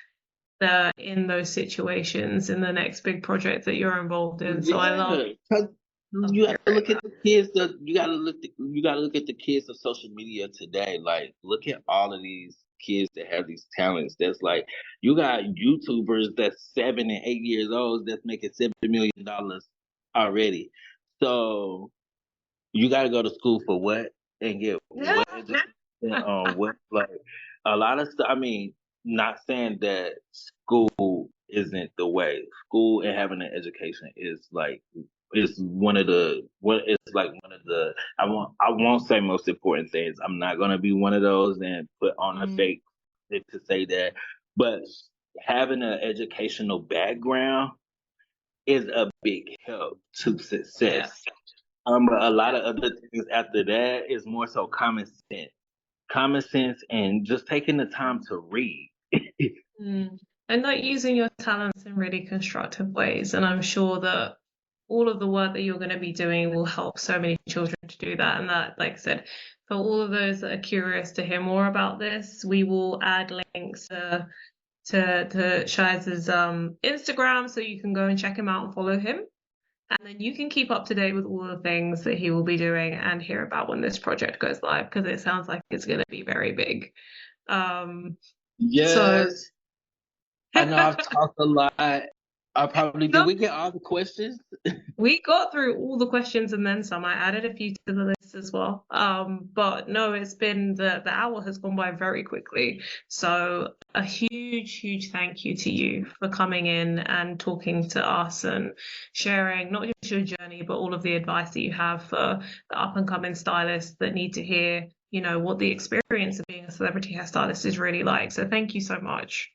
that are in those situations in the next big project that you're involved in. So I love, yeah. 'Cause love you have to hearing look at the kids. You gotta look at the kids of social media today. Like, look at all of these kids that have these talents. That's like you got YouTubers that's 7 and 8 years old that's making $70 million already. So you got to go to school for what and get what that. education on what, like, a lot of stuff. I mean, not saying that school isn't the way. School and having an education is like one of the I won't say most important things. I'm not gonna be one of those and put on a Mm, fake to say that, but having an educational background is a big help to yeah. success. But a lot of other things after that is more so common sense, and just taking the time to read. Mm. And like using your talents in really constructive ways. And I'm sure that all of the work that you're going to be doing will help so many children to do that. And that, like I said, for all of those that are curious to hear more about this, we will add links to Shayz's Instagram so you can go and check him out and follow him. And then you can keep up to date with all the things that he will be doing and hear about when this project goes live, because it sounds like it's going to be very big. Um, so Yes, I know I've talked a lot. I probably did. no, We get all the questions. we got through all the questions and then some. I added a few to the list as well. But no, it's been the hour has gone by very quickly. So a huge thank you to you for coming in and talking to us and sharing not just your journey, but all of the advice that you have for the up and coming stylists that need to hear, what the experience of being a celebrity hairstylist is really like. So thank you so much.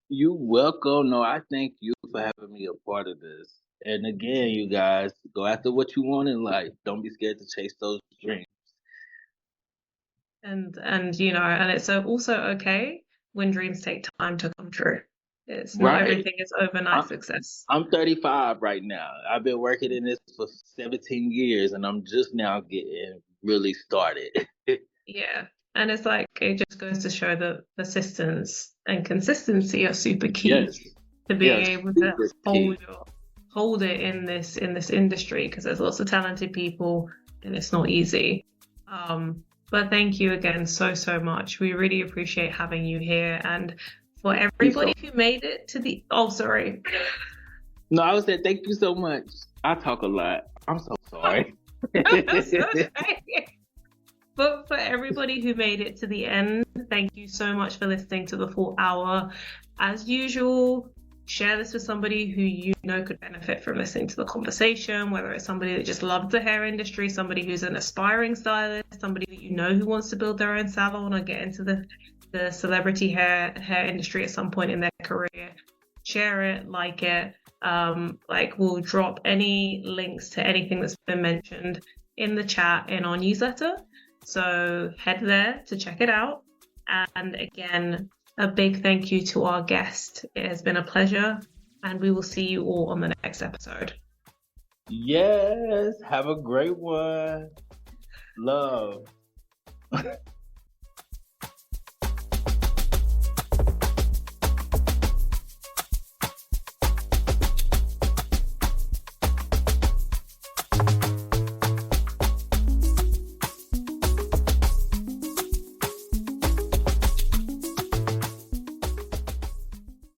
You welcome. No, I thank you for having me a part of this. And again, you guys, go after what you want in life. Don't be scared to chase those dreams. And it's also okay when dreams take time to come true. It's not Right? everything is overnight I'm, success. I'm 35 right now. I've been working in this for 17 years, and I'm just now getting really started. Yeah. And it's like it just goes to show that persistence and consistency are super key Yes. to being Yes. able to Super key. hold it in this industry, because there's lots of talented people and it's not easy. But thank you again so much. We really appreciate having you here. And for everybody who made it to the sorry. No, I was saying thank you so much. I talk a lot. I'm so sorry. That's okay. But for everybody who made it to the end, thank you so much for listening to the full hour. As usual, share this with somebody who you know could benefit from listening to the conversation, whether it's somebody that just loves the hair industry, somebody who's an aspiring stylist, somebody that you know who wants to build their own salon or get into the celebrity hair industry at some point in their career. Share it, like it. We'll drop any links to anything that's been mentioned in the chat in our newsletter. So head there to check it out. And again, a big thank you to our guest. It has been a pleasure, and we will see you all on the next episode. Yes. Have a great one. Love.